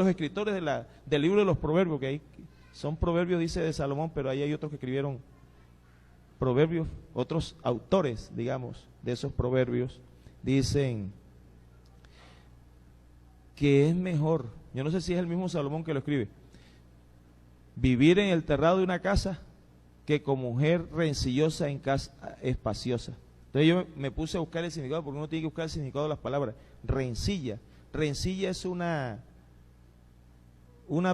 escritores del libro de los proverbios, que ahí son proverbios, dice, de Salomón, pero ahí hay otros que escribieron proverbios, otros autores, digamos, de esos proverbios, dicen que es mejor, yo no sé si es el mismo Salomón que lo escribe, vivir en el terrado de una casa que con mujer rencillosa en casa espaciosa. Entonces yo me puse a buscar el significado, porque uno tiene que buscar el significado de las palabras. Rencilla es una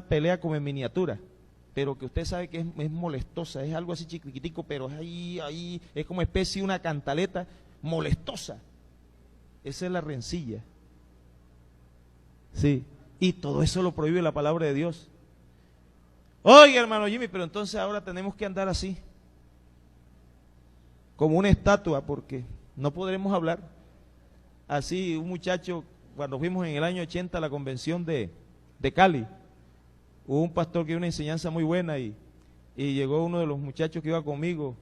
pelea como en miniatura, pero que usted sabe que es molestosa, es algo así chiquitico, pero es ahí, es como especie de una cantaleta molestosa. Esa es la rencilla. Sí, y todo eso lo prohíbe la palabra de Dios. Oye, hermano Jimmy, pero entonces ahora tenemos que andar así, como una estatua, porque no podremos hablar. Así, un muchacho, cuando fuimos en el año 80 a la convención de Cali, hubo un pastor que dio una enseñanza muy buena y llegó uno de los muchachos que iba conmigo,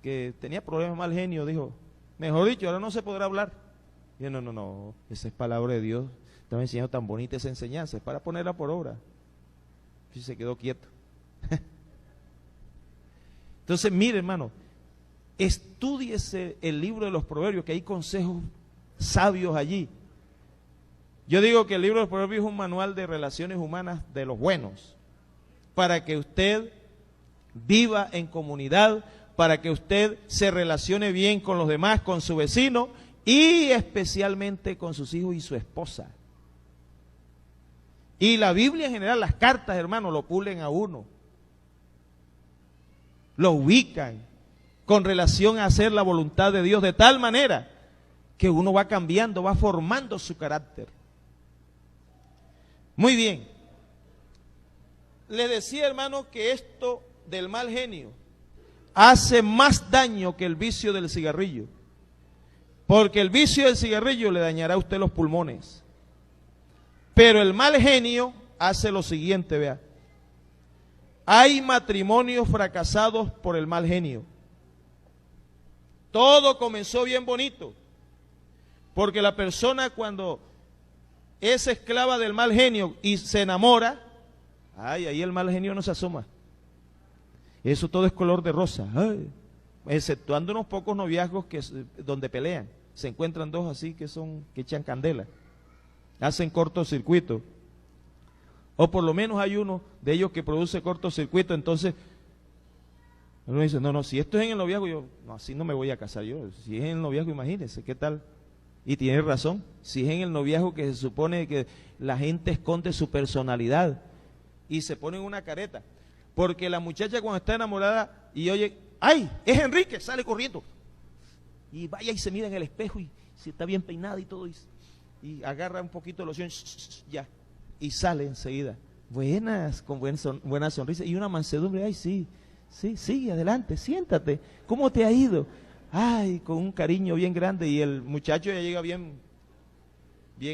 que tenía problemas de mal genio, dijo, mejor dicho, ahora no se podrá hablar. Y yo, no, esa es palabra de Dios, estaba enseñando tan bonita esa enseñanza, es para ponerla por obra. Y se quedó quieto. Entonces, mire, hermano, Estúdiese el libro de los Proverbios, que hay consejos sabios allí. Yo digo que el libro de los Proverbios es un manual de relaciones humanas de los buenos, para que usted viva en comunidad, para que usted se relacione bien con los demás, con su vecino y especialmente con sus hijos y su esposa. Y la Biblia en general, las cartas, hermano, lo pulen a uno, lo ubican con relación a hacer la voluntad de Dios de tal manera que uno va cambiando, va formando su carácter. Muy bien. Le decía, hermano, que esto del mal genio hace más daño que el vicio del cigarrillo, porque el vicio del cigarrillo le dañará a usted los pulmones, pero el mal genio hace lo siguiente, vea. Hay matrimonios fracasados por el mal genio. Todo comenzó bien bonito, porque la persona cuando es esclava del mal genio y se enamora, ay, ahí el mal genio no se asoma. Eso todo es color de rosa, ay, exceptuando unos pocos noviazgos donde pelean. Se encuentran dos así que echan candela, hacen cortocircuito. O por lo menos hay uno de ellos que produce cortocircuito. Entonces uno dice, no, si esto es en el noviazgo, yo, no, así no me voy a casar yo. Si es en el noviazgo, imagínense, ¿qué tal? Y tiene razón, si es en el noviazgo que se supone que la gente esconde su personalidad y se pone una careta. Porque la muchacha cuando está enamorada y oye, ¡ay! Es Enrique, sale corriendo. Y vaya y se mira en el espejo y si está bien peinada y todo, y agarra un poquito de loción, ya, y sale enseguida. Buenas, con buena sonrisa y una mansedumbre, ay, sí, adelante, siéntate. ¿Cómo te ha ido? Ay, con un cariño bien grande, y el muchacho ya llega bien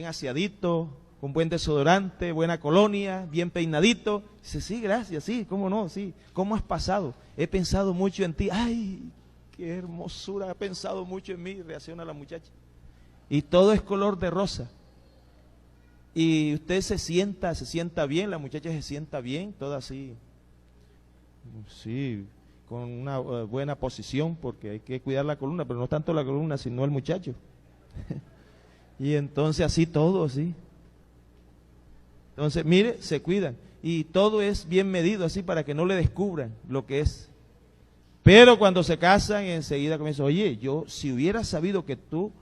aseadito, con buen desodorante, buena colonia, bien peinadito. Dice, sí, gracias, sí, cómo no, sí. ¿Cómo has pasado? He pensado mucho en ti. Ay, qué hermosura, ha pensado mucho en mí, reacciona la muchacha. Y todo es color de rosa. Y usted se sienta bien, la muchacha se sienta bien, toda así, sí, con una buena posición, porque hay que cuidar la columna, pero no tanto la columna, sino el muchacho. Y entonces así todo, así. Entonces, mire, se cuidan. Y todo es bien medido, así, para que no le descubran lo que es. Pero cuando se casan, enseguida comienza, oye, yo si hubiera sabido que tú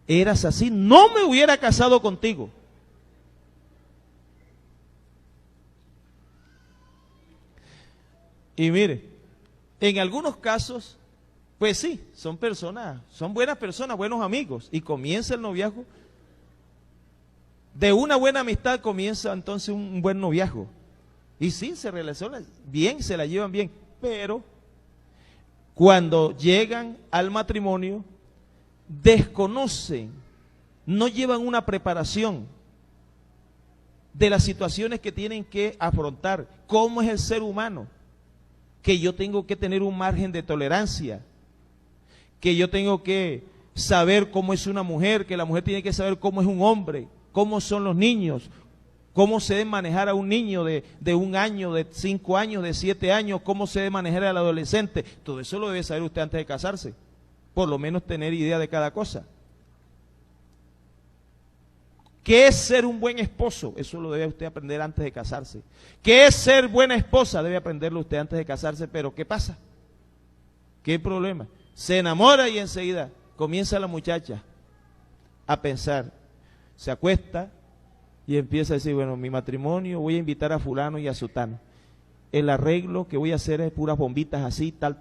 eras así, no me hubiera casado contigo. Y mire, en algunos casos, pues sí, son buenas personas, buenos amigos, y comienza el noviazgo. De una buena amistad comienza entonces un buen noviazgo. Y sí, se relacionan bien, se la llevan bien, pero cuando llegan al matrimonio, desconocen, no llevan una preparación de las situaciones que tienen que afrontar. ¿Cómo es el ser humano? Que yo tengo que tener un margen de tolerancia, que yo tengo que saber cómo es una mujer, que la mujer tiene que saber cómo es un hombre, cómo son los niños, cómo se debe manejar a un niño de 1 año, de 5 años, de 7 años, cómo se debe manejar al adolescente. Todo eso lo debe saber usted antes de casarse, por lo menos tener idea de cada cosa. ¿Qué es ser un buen esposo? Eso lo debe usted aprender antes de casarse. ¿Qué es ser buena esposa? Debe aprenderlo usted antes de casarse, pero ¿qué pasa? ¿Qué problema? Se enamora y enseguida comienza la muchacha a pensar, se acuesta y empieza a decir, bueno, mi matrimonio, voy a invitar a fulano y a sutano. El arreglo que voy a hacer es puras bombitas así, tal,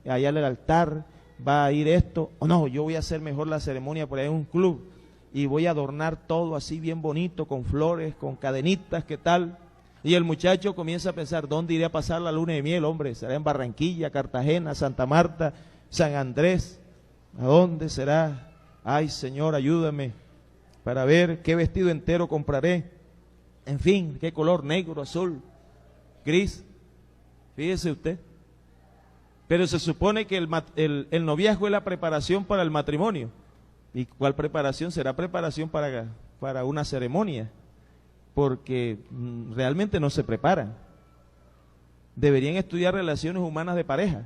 allá en el altar va a ir esto. O no, yo voy a hacer mejor la ceremonia por ahí en un club. Y voy a adornar todo así bien bonito, con flores, con cadenitas, ¿qué tal? Y el muchacho comienza a pensar, ¿dónde iré a pasar la luna de miel, hombre? ¿Será en Barranquilla, Cartagena, Santa Marta, San Andrés? ¿A dónde será? Ay, Señor, ayúdame para ver qué vestido entero compraré. En fin, qué color, negro, azul, gris. Fíjese usted. Pero se supone que el noviazgo es la preparación para el matrimonio. ¿Y cuál preparación? Será preparación para una ceremonia, porque realmente no se preparan. Deberían estudiar relaciones humanas de pareja,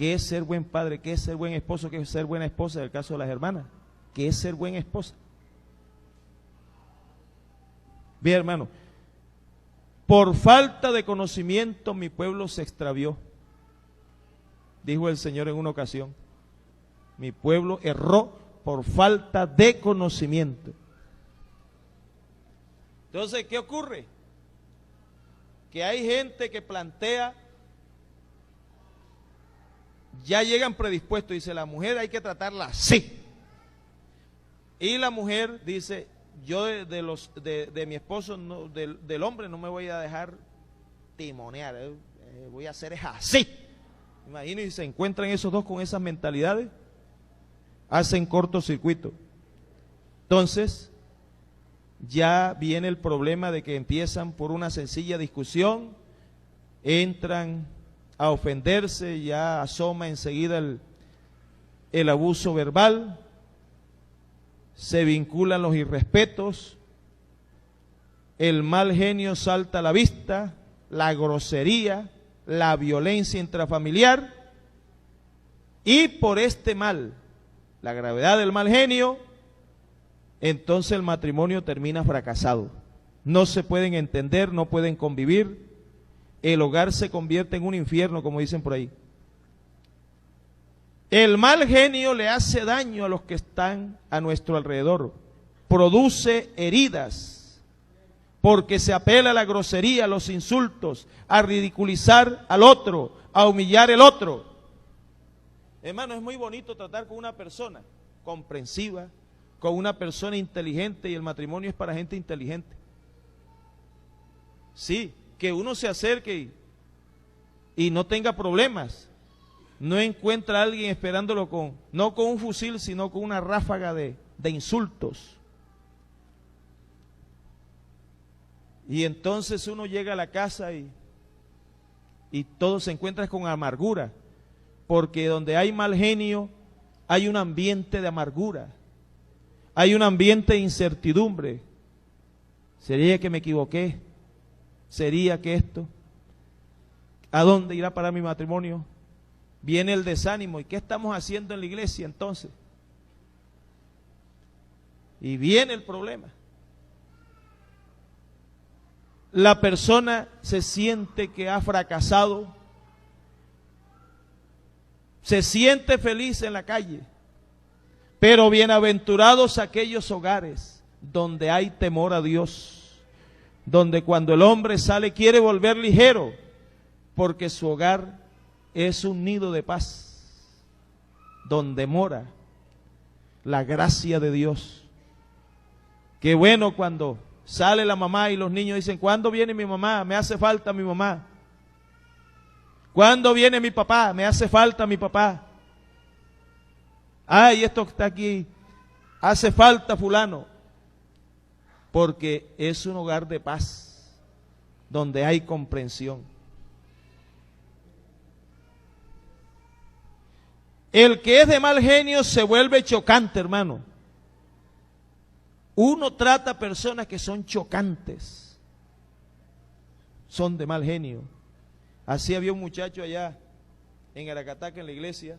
¿Qué es ser buen padre? ¿Qué es ser buen esposo? ¿Qué es ser buena esposa? En el caso de las hermanas, ¿qué es ser buena esposa? Bien, hermano, por falta de conocimiento mi pueblo se extravió, dijo el Señor en una ocasión. Mi pueblo erró por falta de conocimiento. Entonces, ¿qué ocurre? Que hay gente que plantea, ya llegan predispuestos, dice, la mujer hay que tratarla así. Y la mujer dice, yo de mi esposo, no, del hombre no me voy a dejar timonear, voy a hacer es así. Imagínense, se encuentran esos dos con esas mentalidades, hacen cortocircuito. Entonces, ya viene el problema de que empiezan por una sencilla discusión, entran a ofenderse, ya asoma enseguida el abuso verbal, se vinculan los irrespetos, el mal genio salta a la vista, la grosería, la violencia intrafamiliar, y por este mal, la gravedad del mal genio, entonces el matrimonio termina fracasado. No se pueden entender, no pueden convivir, el hogar se convierte en un infierno, como dicen por ahí. El mal genio le hace daño a los que están a nuestro alrededor, produce heridas, porque se apela a la grosería, a los insultos, a ridiculizar al otro, a humillar al otro. Hermano, es muy bonito tratar con una persona comprensiva, con una persona inteligente, y el matrimonio es para gente inteligente. Sí, que uno se acerque y no tenga problemas. No encuentra a alguien esperándolo no con un fusil, sino con una ráfaga de insultos. Y entonces uno llega a la casa y todo se encuentra con amargura, porque donde hay mal genio hay un ambiente de amargura, hay un ambiente de incertidumbre. ¿Sería que me equivoqué? ¿Sería que esto? ¿A dónde irá para mi matrimonio? Viene el desánimo. ¿Y qué estamos haciendo en la iglesia entonces? Y viene el problema. La persona se siente que ha fracasado, se siente feliz en la calle, pero bienaventurados aquellos hogares donde hay temor a Dios, donde cuando el hombre sale quiere volver ligero, porque su hogar es un nido de paz, donde mora la gracia de Dios. Qué bueno cuando sale la mamá y los niños dicen, ¿cuándo viene mi mamá? Me hace falta mi mamá. ¿Cuándo viene mi papá? Me hace falta mi papá. Ay, esto está aquí, hace falta fulano. Porque es un hogar de paz, donde hay comprensión. El que es de mal genio se vuelve chocante, hermano. Uno trata a personas que son chocantes, son de mal genio. Así había un muchacho allá en Aracataca, en la iglesia,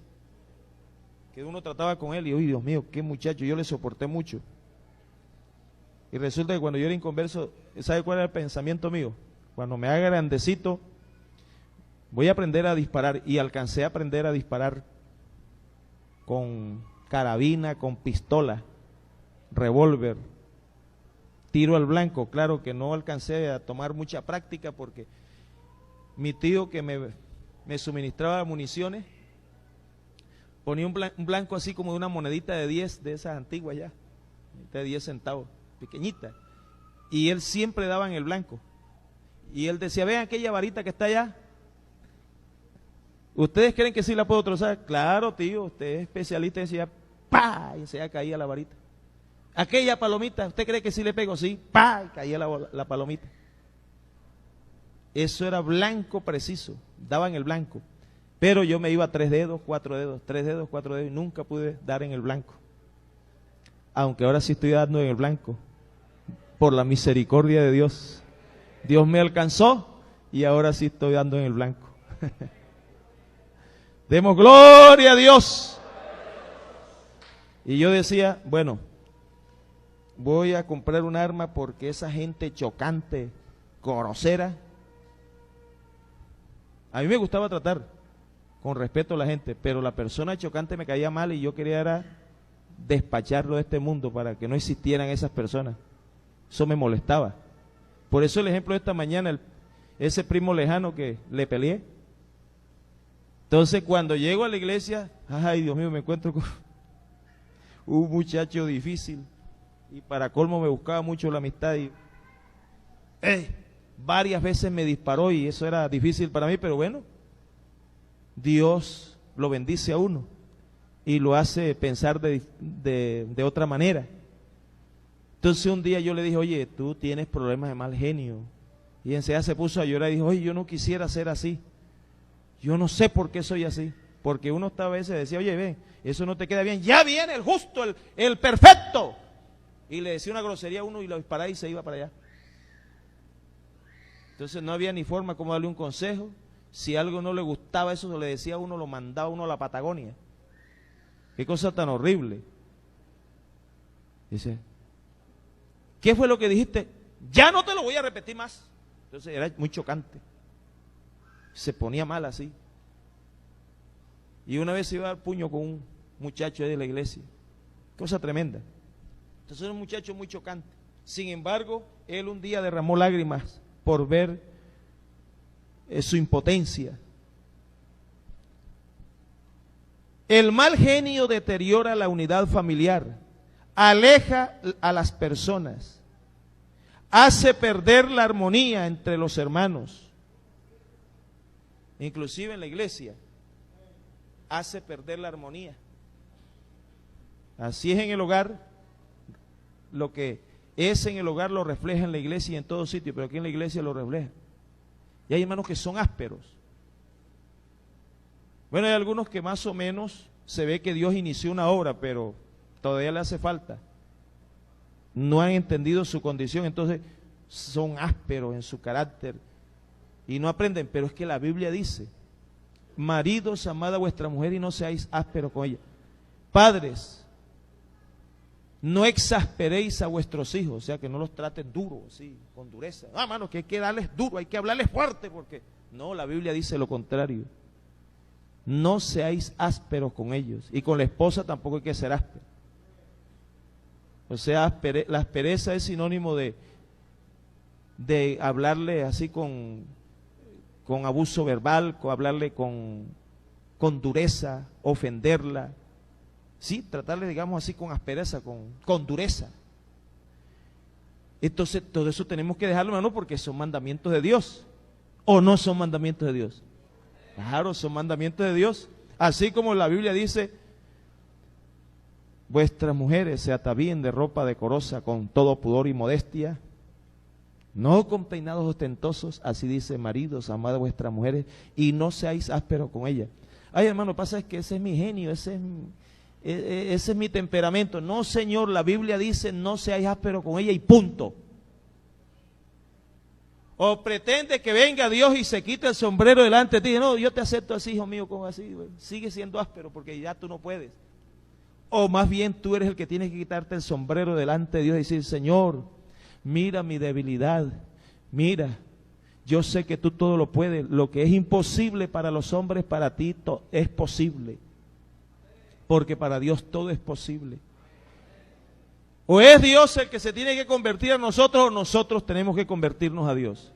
que uno trataba con él y, uy, Dios mío, qué muchacho, yo le soporté mucho. Y resulta que cuando yo era inconverso, ¿sabe cuál era el pensamiento mío? Cuando me haga grandecito, voy a aprender a disparar. Y alcancé a aprender a disparar con carabina, con pistola, revólver, tiro al blanco. Claro que no alcancé a tomar mucha práctica porque mi tío que me suministraba municiones ponía un blanco así como de una monedita de 10, de esas antiguas ya, de 10 centavos, pequeñita, y él siempre daba en el blanco, y él decía, vean aquella varita que está allá, ¿ustedes creen que sí la puedo trozar? Claro, tío, usted es especialista. Y decía, ¡pah! Y se caía la varita. Aquella palomita, ¿usted cree que sí le pego? Sí, ¡pah! Y caía la palomita. Eso era blanco preciso, daban el blanco. Pero yo me iba a 3 dedos, 4 dedos, 3 dedos, 4 dedos, y nunca pude dar en el blanco. Aunque ahora sí estoy dando en el blanco, por la misericordia de Dios. Dios me alcanzó y ahora sí estoy dando en el blanco. Demos gloria a Dios. Y yo decía, bueno, voy a comprar un arma porque esa gente chocante, grosera. A mí me gustaba tratar con respeto a la gente, pero la persona chocante me caía mal y yo quería era despacharlo de este mundo para que no existieran esas personas. Eso me molestaba. Por eso el ejemplo de esta mañana, ese primo lejano que le peleé. Entonces cuando llego a la iglesia, ay Dios mío, me encuentro con un muchacho difícil y para colmo me buscaba mucho la amistad y varias veces me disparó y eso era difícil para mí, pero bueno, Dios lo bendice a uno y lo hace pensar de otra manera. Entonces un día yo le dije, oye, tú tienes problemas de mal genio. Y enseguida se puso a llorar y dijo, oye, yo no quisiera ser así. Yo no sé por qué soy así. Porque uno a veces decía, oye, ven, eso no te queda bien. Ya viene el justo, el perfecto. Y le decía una grosería a uno y lo disparaba y se iba para allá. Entonces no había ni forma como darle un consejo. Si algo no le gustaba, eso le decía a uno, lo mandaba uno a la Patagonia. Qué cosa tan horrible. Dice, ¿qué fue lo que dijiste? Ya no te lo voy a repetir más. Entonces era muy chocante. Se ponía mal así. Y una vez se iba a dar puño con un muchacho de la iglesia. Cosa tremenda. Entonces era un muchacho muy chocante. Sin embargo, él un día derramó lágrimas por ver su impotencia. El mal genio deteriora la unidad familiar, aleja a las personas, hace perder la armonía entre los hermanos, inclusive en la iglesia, hace perder la armonía. Así es en el hogar, lo que es en el hogar lo refleja en la iglesia y en todo sitio, pero aquí en la iglesia lo refleja. Y hay hermanos que son ásperos. Bueno, hay algunos que más o menos se ve que Dios inició una obra, pero todavía le hace falta. No han entendido su condición, entonces son ásperos en su carácter y no aprenden. Pero es que la Biblia dice, maridos, amad a vuestra mujer y no seáis ásperos con ella. Padres, no exasperéis a vuestros hijos, o sea que no los traten duros, así, con dureza. No, hermano, que hay que darles duro, hay que hablarles fuerte, porque no, la Biblia dice lo contrario. No seáis ásperos con ellos, y con la esposa tampoco hay que ser áspero. O sea, la aspereza es sinónimo de hablarle así con abuso verbal, hablarle con dureza, ofenderla. Sí, tratarle, digamos así, con aspereza, con dureza. Entonces, todo eso tenemos que dejarlo, hermano, porque son mandamientos de Dios. ¿O no son mandamientos de Dios? Claro, son mandamientos de Dios. Así como la Biblia dice, vuestras mujeres se atavíen de ropa decorosa con todo pudor y modestia, no con peinados ostentosos, así dice, maridos, amad a vuestras mujeres y no seáis ásperos con ellas. Ay, hermano, pasa es que ese es mi genio, ese es mi temperamento. No, Señor, la Biblia dice no seáis ásperos con ella y punto. O pretende que venga Dios y se quite el sombrero delante de ti. No, yo te acepto así, hijo mío, como así. Sigue siendo áspero porque ya tú no puedes. O más bien tú eres el que tienes que quitarte el sombrero delante de Dios y decir, Señor, mira mi debilidad, mira, yo sé que tú todo lo puedes. Lo que es imposible para los hombres, para ti es posible. Porque para Dios todo es posible. O es Dios el que se tiene que convertir a nosotros, o nosotros tenemos que convertirnos a Dios.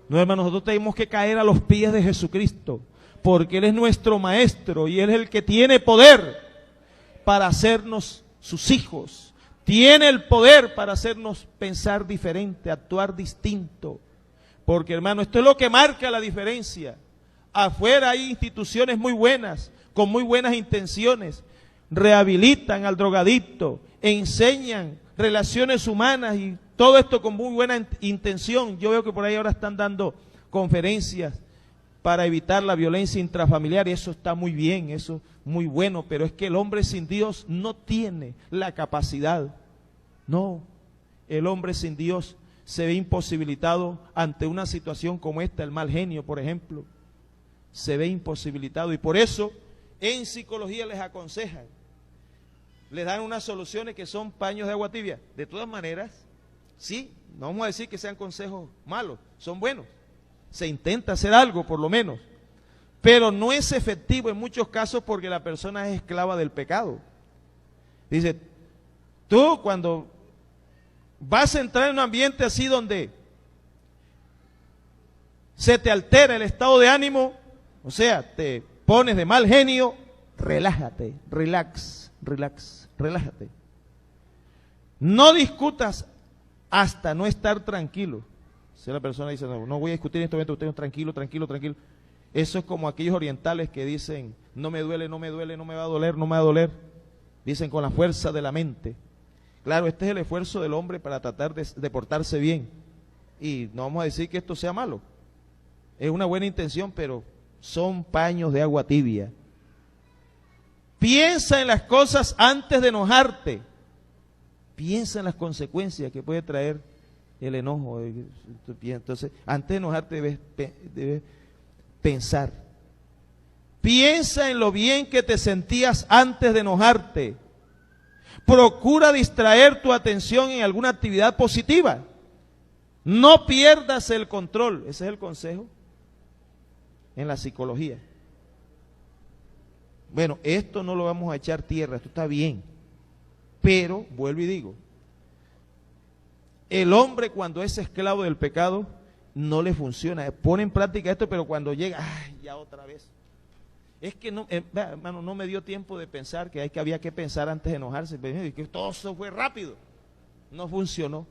No, hermano, nosotros tenemos que caer a los pies de Jesucristo, porque Él es nuestro Maestro y Él es el que tiene poder para hacernos sus hijos. Tiene el poder para hacernos pensar diferente, actuar distinto. Porque, hermano, esto es lo que marca la diferencia. Afuera hay instituciones muy buenas, con muy buenas intenciones, rehabilitan al drogadicto, enseñan relaciones humanas y todo esto con muy buena intención. Yo veo que por ahí ahora están dando conferencias para evitar la violencia intrafamiliar y eso está muy bien, eso es muy bueno, pero es que el hombre sin Dios no tiene la capacidad. No, el hombre sin Dios se ve imposibilitado ante una situación como esta, el mal genio, por ejemplo. se ve imposibilitado, y por eso en psicología les aconsejan, les dan unas soluciones que son paños de agua tibia. De todas maneras, sí, no vamos a decir que sean consejos malos, son buenos, se intenta hacer algo por lo menos, pero no es efectivo en muchos casos porque la persona es esclava del pecado. Dice, tú cuando vas a entrar en un ambiente así donde se te altera el estado de ánimo, o sea, te pones de mal genio, relájate, relájate. No discutas hasta no estar tranquilo. Si la persona dice, no voy a discutir en este momento, usted tranquilo. Eso es como aquellos orientales que dicen, no me duele, no me va a doler. Dicen con la fuerza de la mente. Claro, este es el esfuerzo del hombre para tratar de portarse bien. Y no vamos a decir que esto sea malo. Es una buena intención, pero son paños de agua tibia. Piensa en las cosas antes de enojarte. Piensa en las consecuencias que puede traer el enojo. Entonces, antes de enojarte debes pensar. Piensa en lo bien que te sentías antes de enojarte. Procura distraer tu atención en alguna actividad positiva. No pierdas el control. Ese es el consejo en la psicología. Bueno, esto no lo vamos a echar tierra, esto está bien. Pero, vuelvo y digo, el hombre cuando es esclavo del pecado no le funciona. Pone en práctica esto, pero cuando llega, ya otra vez. Es que no, hermano, no me dio tiempo de pensar que había que pensar antes de enojarse. Que todo eso fue rápido. No funcionó.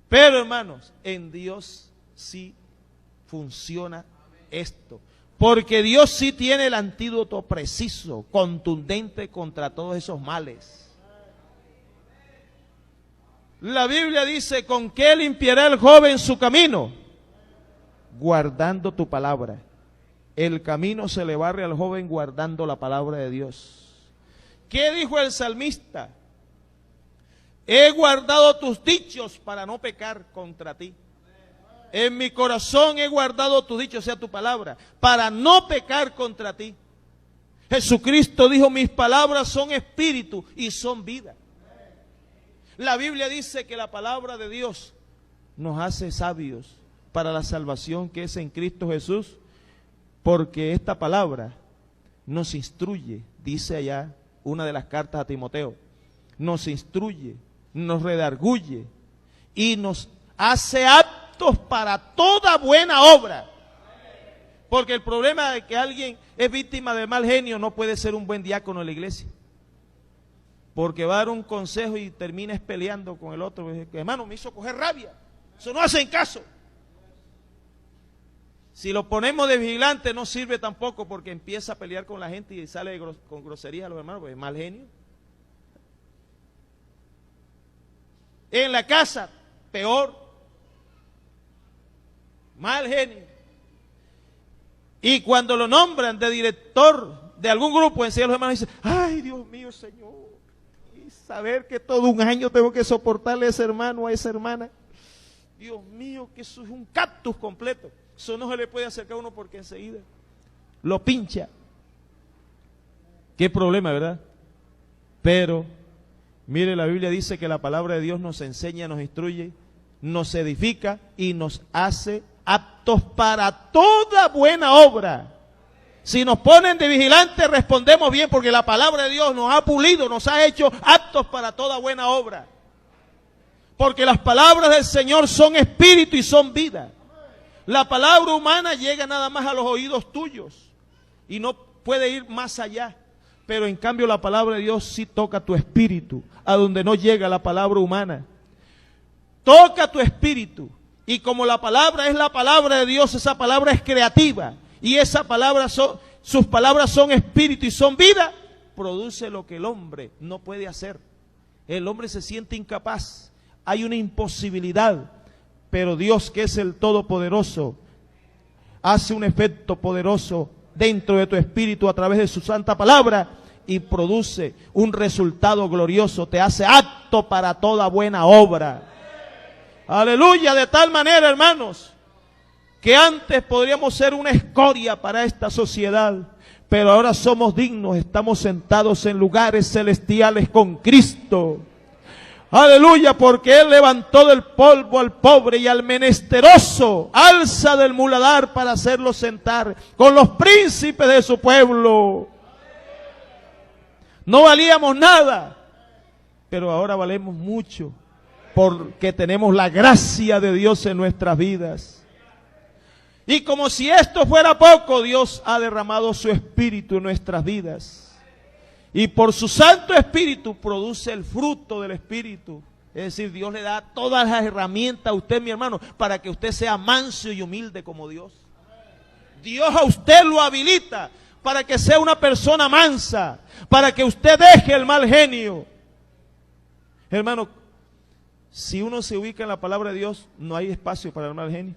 Pero, hermanos, en Dios sí funciona esto. Porque Dios sí tiene el antídoto preciso, contundente contra todos esos males. La Biblia dice, ¿con qué limpiará el joven su camino? Guardando tu palabra. El camino se le barre al joven guardando la palabra de Dios. ¿Qué dijo el salmista? He guardado tus dichos para no pecar contra ti. En mi corazón he guardado tus dichos, o sea, tu palabra, para no pecar contra ti. Jesucristo dijo, mis palabras son espíritu y son vida. La Biblia dice que la palabra de Dios nos hace sabios para la salvación que es en Cristo Jesús, porque esta palabra nos instruye, dice allá una de las cartas a Timoteo, nos instruye, nos redarguye y nos hace aptos para toda buena obra. Porque el problema de que alguien es víctima de mal genio no puede ser un buen diácono en la iglesia. Porque va a dar un consejo y termina peleando con el otro. Hermano, me hizo coger rabia. Eso no hacen caso. Si lo ponemos de vigilante no sirve tampoco, porque empieza a pelear con la gente y sale con groserías a los hermanos, pues es mal genio. En la casa, peor. Mal genio. Y cuando lo nombran de director de algún grupo, enseguida los hermanos dicen, ay Dios mío, Señor, y saber que todo un año tengo que soportarle a ese hermano, a esa hermana. Dios mío, que eso es un cactus completo. Eso no se le puede acercar a uno porque enseguida lo pincha. Qué problema, ¿verdad? Pero, mire, la Biblia dice que la palabra de Dios nos enseña, nos instruye, nos edifica y nos hace aptos para toda buena obra. Si nos ponen de vigilantes, respondemos bien, porque la palabra de Dios nos ha pulido, nos ha hecho aptos para toda buena obra. Porque las palabras del Señor son espíritu y son vida. La palabra humana llega nada más a los oídos tuyos y no puede ir más allá. Pero en cambio la palabra de Dios sí toca tu espíritu, a donde no llega la palabra humana. Toca tu espíritu. Y como la palabra es la palabra de Dios, esa palabra es creativa. Y esa palabra sus palabras son espíritu y son vida. Produce lo que el hombre no puede hacer. El hombre se siente incapaz. Hay una imposibilidad. Pero Dios, que es el Todopoderoso, hace un efecto poderoso dentro de tu espíritu a través de su santa palabra y produce un resultado glorioso. Te hace apto para toda buena obra. Aleluya, de tal manera, hermanos, que antes podríamos ser una escoria para esta sociedad, pero ahora somos dignos, estamos sentados en lugares celestiales con Cristo. Aleluya, porque Él levantó del polvo al pobre y al menesteroso, alza del muladar para hacerlo sentar con los príncipes de su pueblo. No valíamos nada, pero ahora valemos mucho, porque tenemos la gracia de Dios en nuestras vidas. Y como si esto fuera poco, Dios ha derramado su Espíritu en nuestras vidas. Y por su Santo Espíritu produce el fruto del Espíritu. Es decir, Dios le da todas las herramientas a usted, mi hermano, para que usted sea manso y humilde como Dios. Dios a usted lo habilita para que sea una persona mansa, para que usted deje el mal genio. Hermano, si uno se ubica en la palabra de Dios, no hay espacio para el mal genio.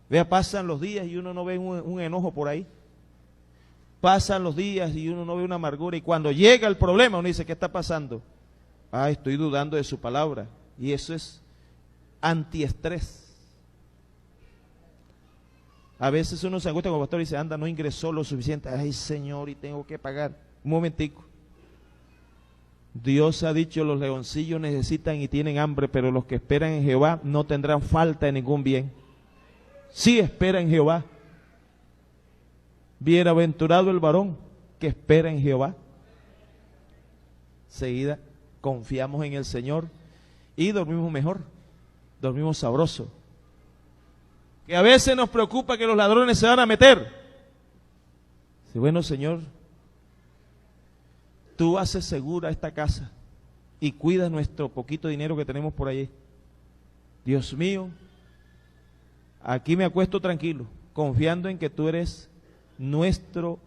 Vea, pasan los días y uno no ve un enojo por ahí. Pasan los días y uno no ve una amargura, y cuando llega el problema uno dice, ¿qué está pasando? Ah, estoy dudando de su palabra. Y eso es antiestrés. A veces uno se angustia con el pastor y dice, anda, no ingresó lo suficiente. Ay, Señor, y tengo que pagar. Un momentico. Dios ha dicho, los leoncillos necesitan y tienen hambre, pero los que esperan en Jehová no tendrán falta de ningún bien. Sí, espera en Jehová. Bienaventurado el varón que espera en Jehová. Seguida confiamos en el Señor y dormimos mejor, dormimos sabroso. Que a veces nos preocupa que los ladrones se van a meter. Sí, bueno, Señor, tú haces segura esta casa y cuidas nuestro poquito dinero que tenemos por allí. Dios mío, aquí me acuesto tranquilo, confiando en que tú eres nuestro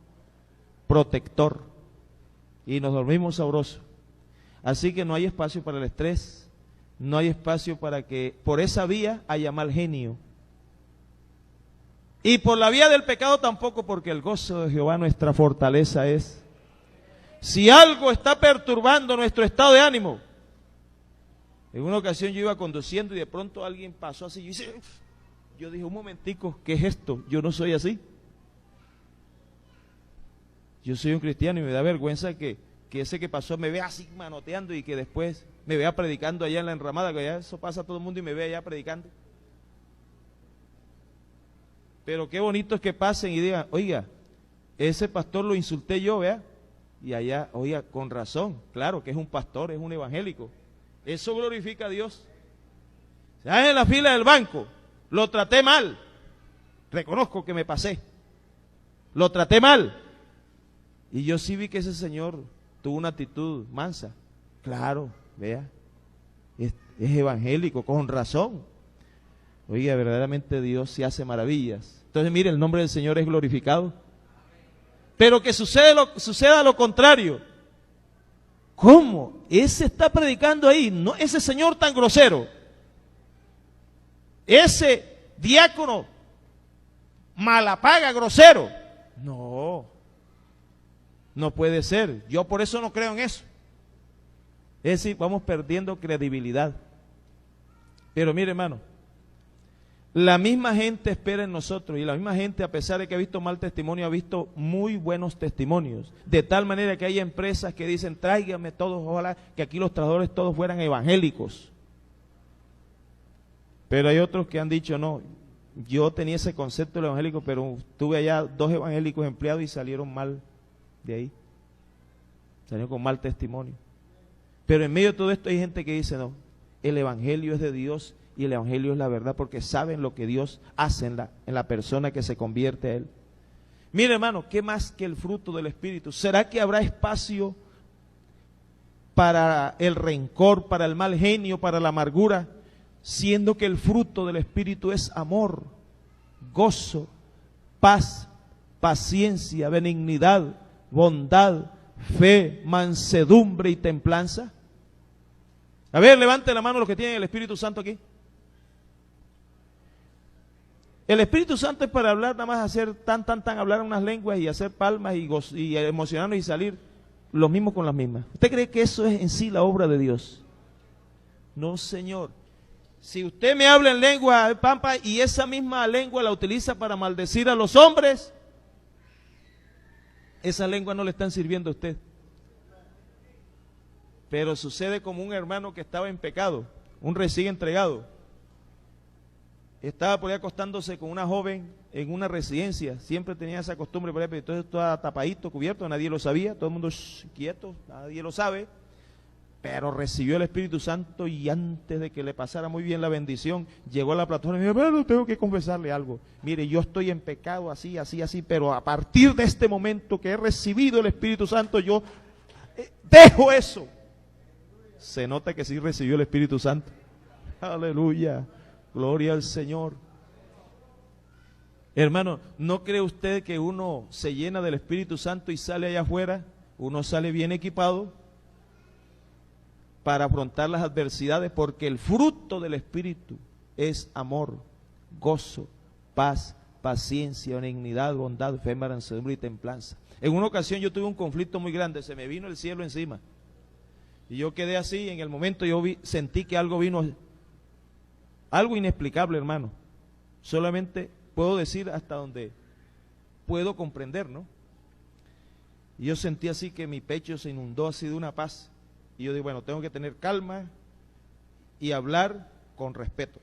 protector, y nos dormimos sabrosos. Así que no hay espacio para el estrés, no hay espacio para que por esa vía haya mal genio, y por la vía del pecado tampoco, porque el gozo de Jehová nuestra fortaleza es. Si algo está perturbando nuestro estado de ánimo, en una ocasión yo iba conduciendo y de pronto alguien pasó así, yo dije, un momentico, ¿qué es esto? Yo no soy así. Yo soy un cristiano y me da vergüenza que ese que pasó me vea así manoteando y que después me vea predicando allá en la enramada, que allá eso pasa a todo el mundo y me vea allá predicando. Pero qué bonito es que pasen y digan, oiga, ese pastor lo insulté yo, vea, y allá, oiga, con razón, claro que es un pastor, es un evangélico. Eso glorifica a Dios. Se en la fila del banco, lo traté mal, reconozco que me pasé, lo traté mal. Y yo sí vi que ese señor tuvo una actitud mansa. Claro, vea, es evangélico, con razón. Oiga, verdaderamente Dios sí hace maravillas. Entonces, mire, el nombre del Señor es glorificado. Pero que suceda lo contrario. ¿Cómo? Ese está predicando ahí, no ese señor tan grosero. Ese diácono malapaga, grosero. No puede ser. Yo por eso no creo en eso. Es decir, vamos perdiendo credibilidad. Pero mire, hermano, la misma gente espera en nosotros, y la misma gente, a pesar de que ha visto mal testimonio, ha visto muy buenos testimonios. De tal manera que hay empresas que dicen, tráigame todos, ojalá que aquí los trabajadores todos fueran evangélicos. Pero hay otros que han dicho, no, yo tenía ese concepto del evangélico, pero tuve allá 2 evangélicos empleados y salieron mal de ahí. Salieron con mal testimonio. Pero en medio de todo esto hay gente que dice, no, el evangelio es de Dios y el evangelio es la verdad, porque saben lo que Dios hace en la persona que se convierte a Él. Mire, hermano, ¿qué más que el fruto del Espíritu? ¿Será que habrá espacio para el rencor, para el mal genio, para la amargura, siendo que el fruto del Espíritu es amor, gozo, paz, paciencia, benignidad, bondad, fe, mansedumbre y templanza? A ver, levante la mano los que tienen el Espíritu Santo aquí. El Espíritu Santo es para hablar, nada más hacer hablar unas lenguas y hacer palmas y emocionarnos y salir los mismos con las mismas. ¿Usted cree que eso es en sí la obra de Dios? No, Señor. Si usted me habla en lengua pampa y esa misma lengua la utiliza para maldecir a los hombres, esa lengua no le están sirviendo a usted. Pero sucede como un hermano que estaba en pecado, un recién entregado. Estaba por ahí acostándose con una joven en una residencia, siempre tenía esa costumbre, por ahí, pero entonces estaba tapadito, cubierto, nadie lo sabía, todo el mundo quieto, nadie lo sabe, pero recibió el Espíritu Santo y antes de que le pasara muy bien la bendición, llegó a la plataforma y me dijo, bueno, tengo que confesarle algo, mire, yo estoy en pecado así, así, así, pero a partir de este momento que he recibido el Espíritu Santo, yo dejo eso. Se nota que sí recibió el Espíritu Santo. Aleluya. Gloria al Señor. Hermano, ¿no cree usted que uno se llena del Espíritu Santo y sale allá afuera? Uno sale bien equipado para afrontar las adversidades, porque el fruto del Espíritu es amor, gozo, paz, paciencia, benignidad, bondad, fe, mansedumbre y templanza. En una ocasión yo tuve un conflicto muy grande, se me vino el cielo encima. Y yo quedé así, en el momento yo sentí que algo vino, algo inexplicable, hermano. Solamente puedo decir hasta donde puedo comprender, ¿no? Y yo sentí así que mi pecho se inundó así de una paz. Y yo dije, bueno, tengo que tener calma y hablar con respeto.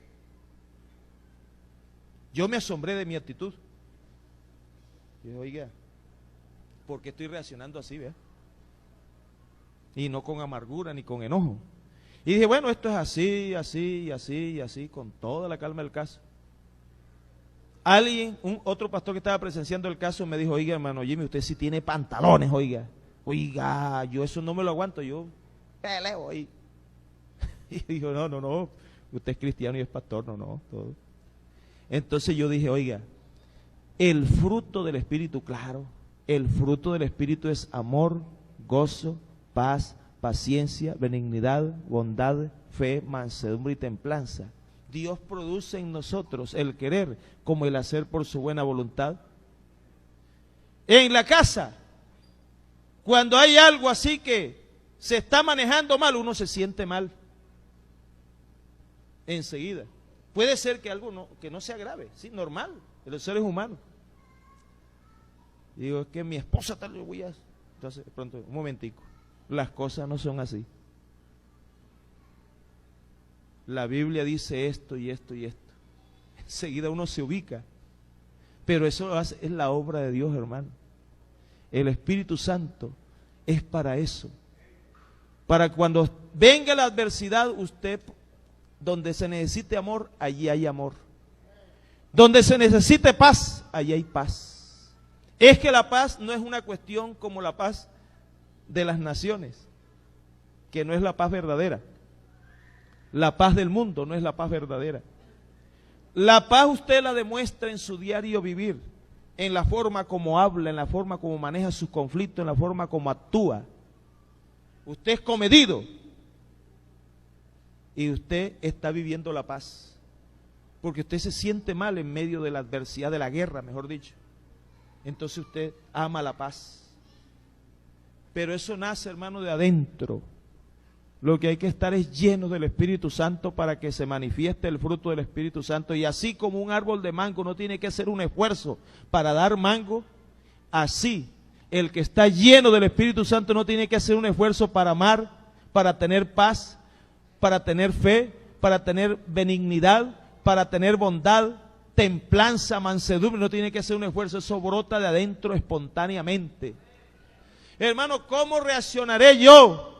Yo me asombré de mi actitud. Y dije, oiga, ¿por qué estoy reaccionando así, vea? Y no con amargura ni con enojo. Y dije, bueno, esto es así, así, así, así, con toda la calma del caso. Otro pastor que estaba presenciando el caso me dijo, oiga, hermano Jimmy, usted sí tiene pantalones, oiga. Oiga, yo eso no me lo aguanto, yo peleo ahí. Y dijo, no, usted es cristiano y es pastor, no, todo. Entonces yo dije, oiga, el fruto del Espíritu, claro, el fruto del Espíritu es amor, gozo, paz, paciencia, benignidad, bondad, fe, mansedumbre y templanza. Dios produce en nosotros el querer como el hacer por su buena voluntad. En la casa, cuando hay algo así que se está manejando mal, uno se siente mal enseguida. Puede ser que algo que no sea grave, sí, normal, de los seres humanos. Digo, es que mi esposa tal vez voy a... Entonces, pronto, un momentico, las cosas no son así. La Biblia dice esto y esto y esto. Enseguida uno se ubica. Pero eso es la obra de Dios, hermano. El Espíritu Santo es para eso. Para cuando venga la adversidad, usted, donde se necesite amor, allí hay amor. Donde se necesite paz, allí hay paz. Es que la paz no es una cuestión como la paz de las naciones, que no es la paz verdadera. La paz del mundo no es la paz verdadera. La paz usted la demuestra en su diario vivir, en la forma como habla, en la forma como maneja sus conflictos, en la forma como actúa. Usted es comedido y usted está viviendo la paz, porque usted se siente mal en medio de la adversidad, de la guerra, mejor dicho. Entonces usted ama la paz. Pero eso nace, hermano, de adentro. Lo que hay que estar es lleno del Espíritu Santo para que se manifieste el fruto del Espíritu Santo. Y así como un árbol de mango no tiene que hacer un esfuerzo para dar mango, así el que está lleno del Espíritu Santo no tiene que hacer un esfuerzo para amar, para tener paz, para tener fe, para tener benignidad, para tener bondad, templanza, mansedumbre. No tiene que hacer un esfuerzo, eso brota de adentro espontáneamente. Hermano, ¿cómo reaccionaré yo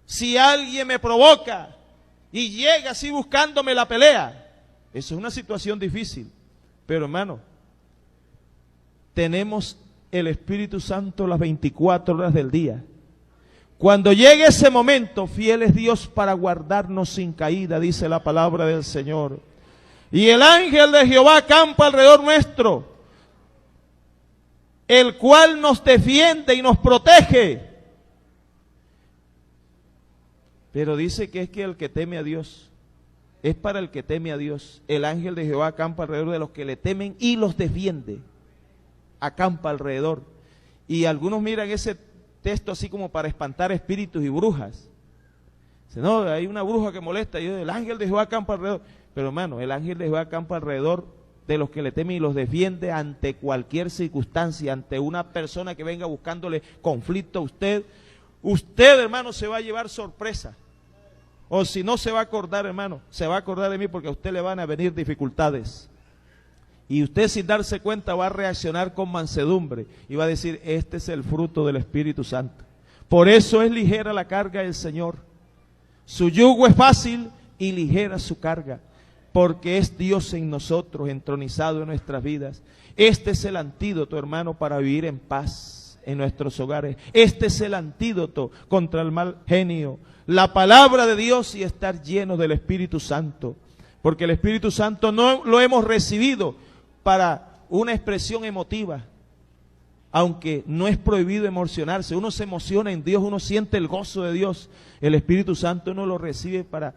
si alguien me provoca y llega así buscándome la pelea? Eso es una situación difícil. Pero hermano, tenemos el Espíritu Santo las 24 horas del día. Cuando llegue ese momento, fiel es Dios para guardarnos sin caída, dice la palabra del Señor. Y el ángel de Jehová acampa alrededor nuestro, el cual nos defiende y nos protege. Pero dice que es que el que teme a Dios, es para el que teme a Dios. El ángel de Jehová acampa alrededor de los que le temen y los defiende. Acampa alrededor. Y algunos miran ese texto así como para espantar espíritus y brujas. Dice, no, hay una bruja que molesta. Y yo, el ángel de Jehová acampa alrededor. Pero hermano, el ángel de Jehová acampa alrededor de los que le temen y los defiende ante cualquier circunstancia, ante una persona que venga buscándole conflicto a usted. Usted, hermano, se va a llevar sorpresa. O si no se va a acordar, hermano, se va a acordar de mí porque a usted le van a venir dificultades. Y usted sin darse cuenta va a reaccionar con mansedumbre y va a decir, este es el fruto del Espíritu Santo. Por eso es ligera la carga del Señor. Su yugo es fácil y ligera su carga, porque es Dios en nosotros, entronizado en nuestras vidas. Este es el antídoto, hermano, para vivir en paz en nuestros hogares. Este es el antídoto contra el mal genio. La palabra de Dios y estar llenos del Espíritu Santo. Porque el Espíritu Santo no lo hemos recibido para una expresión emotiva. Aunque no es prohibido emocionarse. Uno se emociona en Dios, uno siente el gozo de Dios. El Espíritu Santo no lo recibe para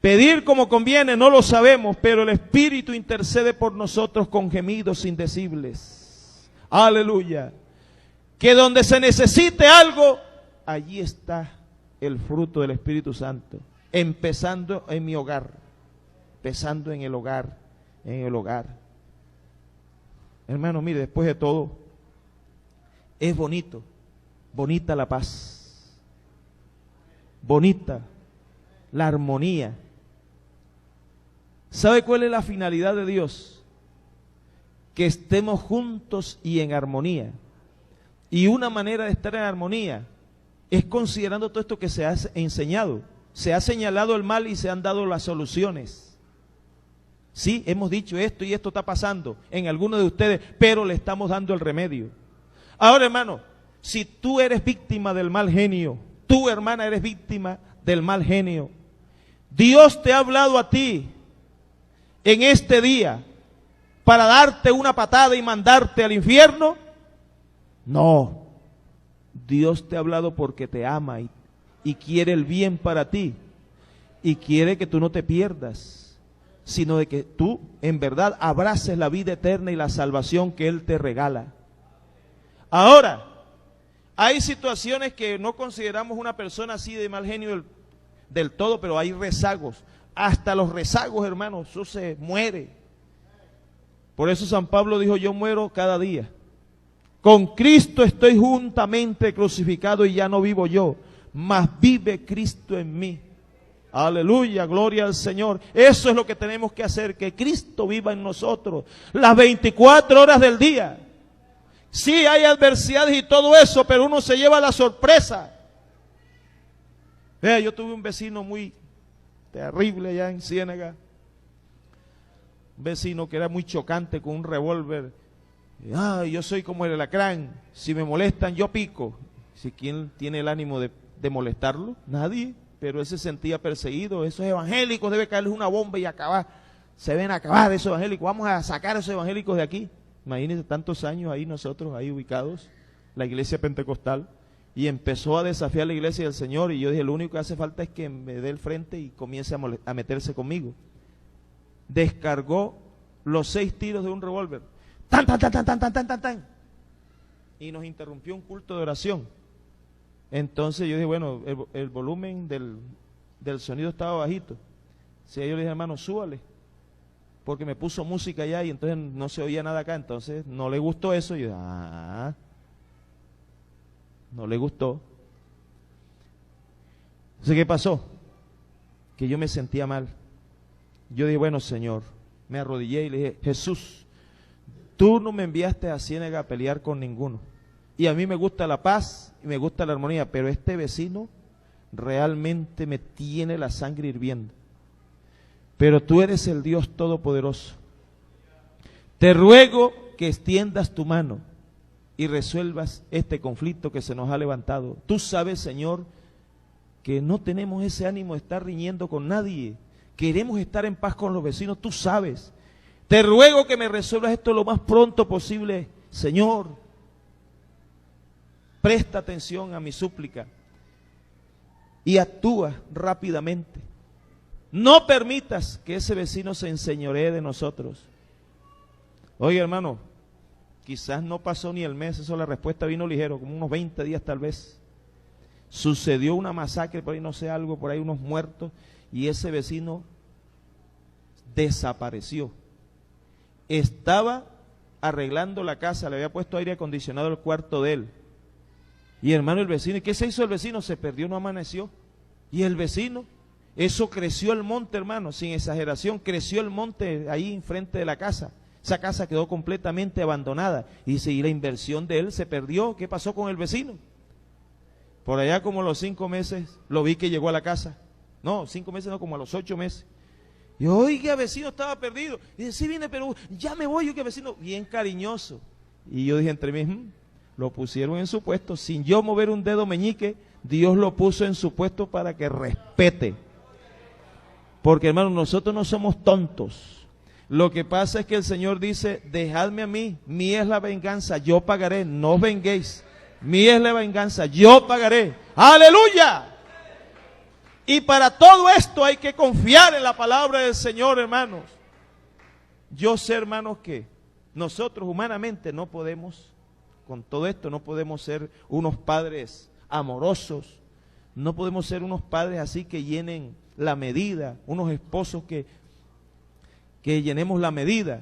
pedir como conviene, no lo sabemos, pero el Espíritu intercede por nosotros con gemidos indecibles. Aleluya. Que donde se necesite algo, allí está el fruto del Espíritu Santo. Empezando en mi hogar, empezando en el hogar, Hermano, mire, después de todo, es bonita la paz, bonita la armonía. ¿Sabe cuál es la finalidad de Dios? Que estemos juntos y en armonía. Y una manera de estar en armonía es considerando todo esto que se ha enseñado. Se ha señalado el mal y se han dado las soluciones. Sí, hemos dicho esto y esto está pasando en algunos de ustedes, pero le estamos dando el remedio. Ahora, hermano, si tú eres víctima del mal genio, tú, hermana, eres víctima del mal genio, Dios te ha hablado a ti en este día para darte una patada y mandarte al infierno. No, Dios te ha hablado porque te ama y quiere el bien para ti y quiere que tú no te pierdas, sino de que tú en verdad abraces la vida eterna y la salvación que Él te regala. Ahora, hay situaciones que no consideramos una persona así de mal genio del todo, pero hay rezagos. Hasta los rezagos, hermanos, eso se muere. Por eso San Pablo dijo, yo muero cada día. Con Cristo estoy juntamente crucificado y ya no vivo yo, mas vive Cristo en mí. Aleluya, gloria al Señor. Eso es lo que tenemos que hacer, que Cristo viva en nosotros las 24 horas del día. Sí, hay adversidades y todo eso, pero uno se lleva la sorpresa. Vea, yo tuve un vecino muy terrible allá en Ciénaga. Un vecino que era muy chocante con un revólver. Yo soy como el alacrán. Si me molestan, yo pico. ¿Si quién tiene el ánimo de molestarlo? Nadie. Pero él se sentía perseguido. Esos evangélicos, debe caerles una bomba y acabar. Se ven a acabar esos evangélicos. Vamos a sacar a esos evangélicos de aquí. Imagínense tantos años ahí nosotros, ahí ubicados, la iglesia pentecostal, y empezó a desafiar la iglesia del Señor, y yo dije, lo único que hace falta es que me dé el frente y comience a meterse conmigo. Descargó los 6 tiros de un revólver, tan, tan, tan, tan, tan, tan, tan, tan, tan, y nos interrumpió un culto de oración. Entonces yo dije, bueno, el volumen del sonido estaba bajito. Si yo le dije, hermano, súbale, porque me puso música allá y entonces no se oía nada acá, entonces no le gustó eso. Y yo, no le gustó. Entonces, ¿qué pasó? Que yo me sentía mal. Yo dije, bueno, Señor, me arrodillé y le dije, Jesús, tú no me enviaste a Ciénaga a pelear con ninguno. Y a mí me gusta la paz y me gusta la armonía, pero este vecino realmente me tiene la sangre hirviendo. Pero tú eres el Dios Todopoderoso. Te ruego que extiendas tu mano y resuelvas este conflicto que se nos ha levantado. Tú sabes, Señor, que no tenemos ese ánimo de estar riñendo con nadie. Queremos estar en paz con los vecinos, tú sabes. Te ruego que me resuelvas esto lo más pronto posible, Señor. Presta atención a mi súplica y actúa rápidamente. No permitas que ese vecino se enseñoree de nosotros. Oye, hermano, quizás no pasó ni el mes, eso la respuesta vino ligero, como unos 20 días tal vez. sucedió una masacre, por ahí no sé, algo, por ahí unos muertos, y ese vecino desapareció. Estaba arreglando la casa, le había puesto aire acondicionado al cuarto de él. Y hermano, el vecino, ¿y qué se hizo el vecino? Se perdió, no amaneció. Y el vecino, eso creció el monte, hermano, sin exageración, creció el monte ahí enfrente de la casa. Esa casa quedó completamente abandonada. Y si la inversión de él se perdió, ¿qué pasó con el vecino? Por allá como a los 5 meses lo vi que llegó a la casa. No, 5 meses no, como a los 8 meses. Y oiga, vecino, estaba perdido. Y dice, sí vine, pero ya me voy. Yo que vecino, bien cariñoso. Y yo dije entre mí, lo pusieron en su puesto. Sin yo mover un dedo meñique, Dios lo puso en su puesto para que respete. Porque hermano, nosotros no somos tontos. Lo que pasa es que el Señor dice, dejadme a mí, mía es la venganza, yo pagaré, no os venguéis. Mía es la venganza, yo pagaré. ¡Aleluya! Y para todo esto hay que confiar en la palabra del Señor, hermanos. Yo sé, hermanos, que nosotros humanamente no podemos, con todo esto, no podemos ser unos padres amorosos, no podemos ser unos padres así que llenen la medida, unos esposos que llenemos la medida.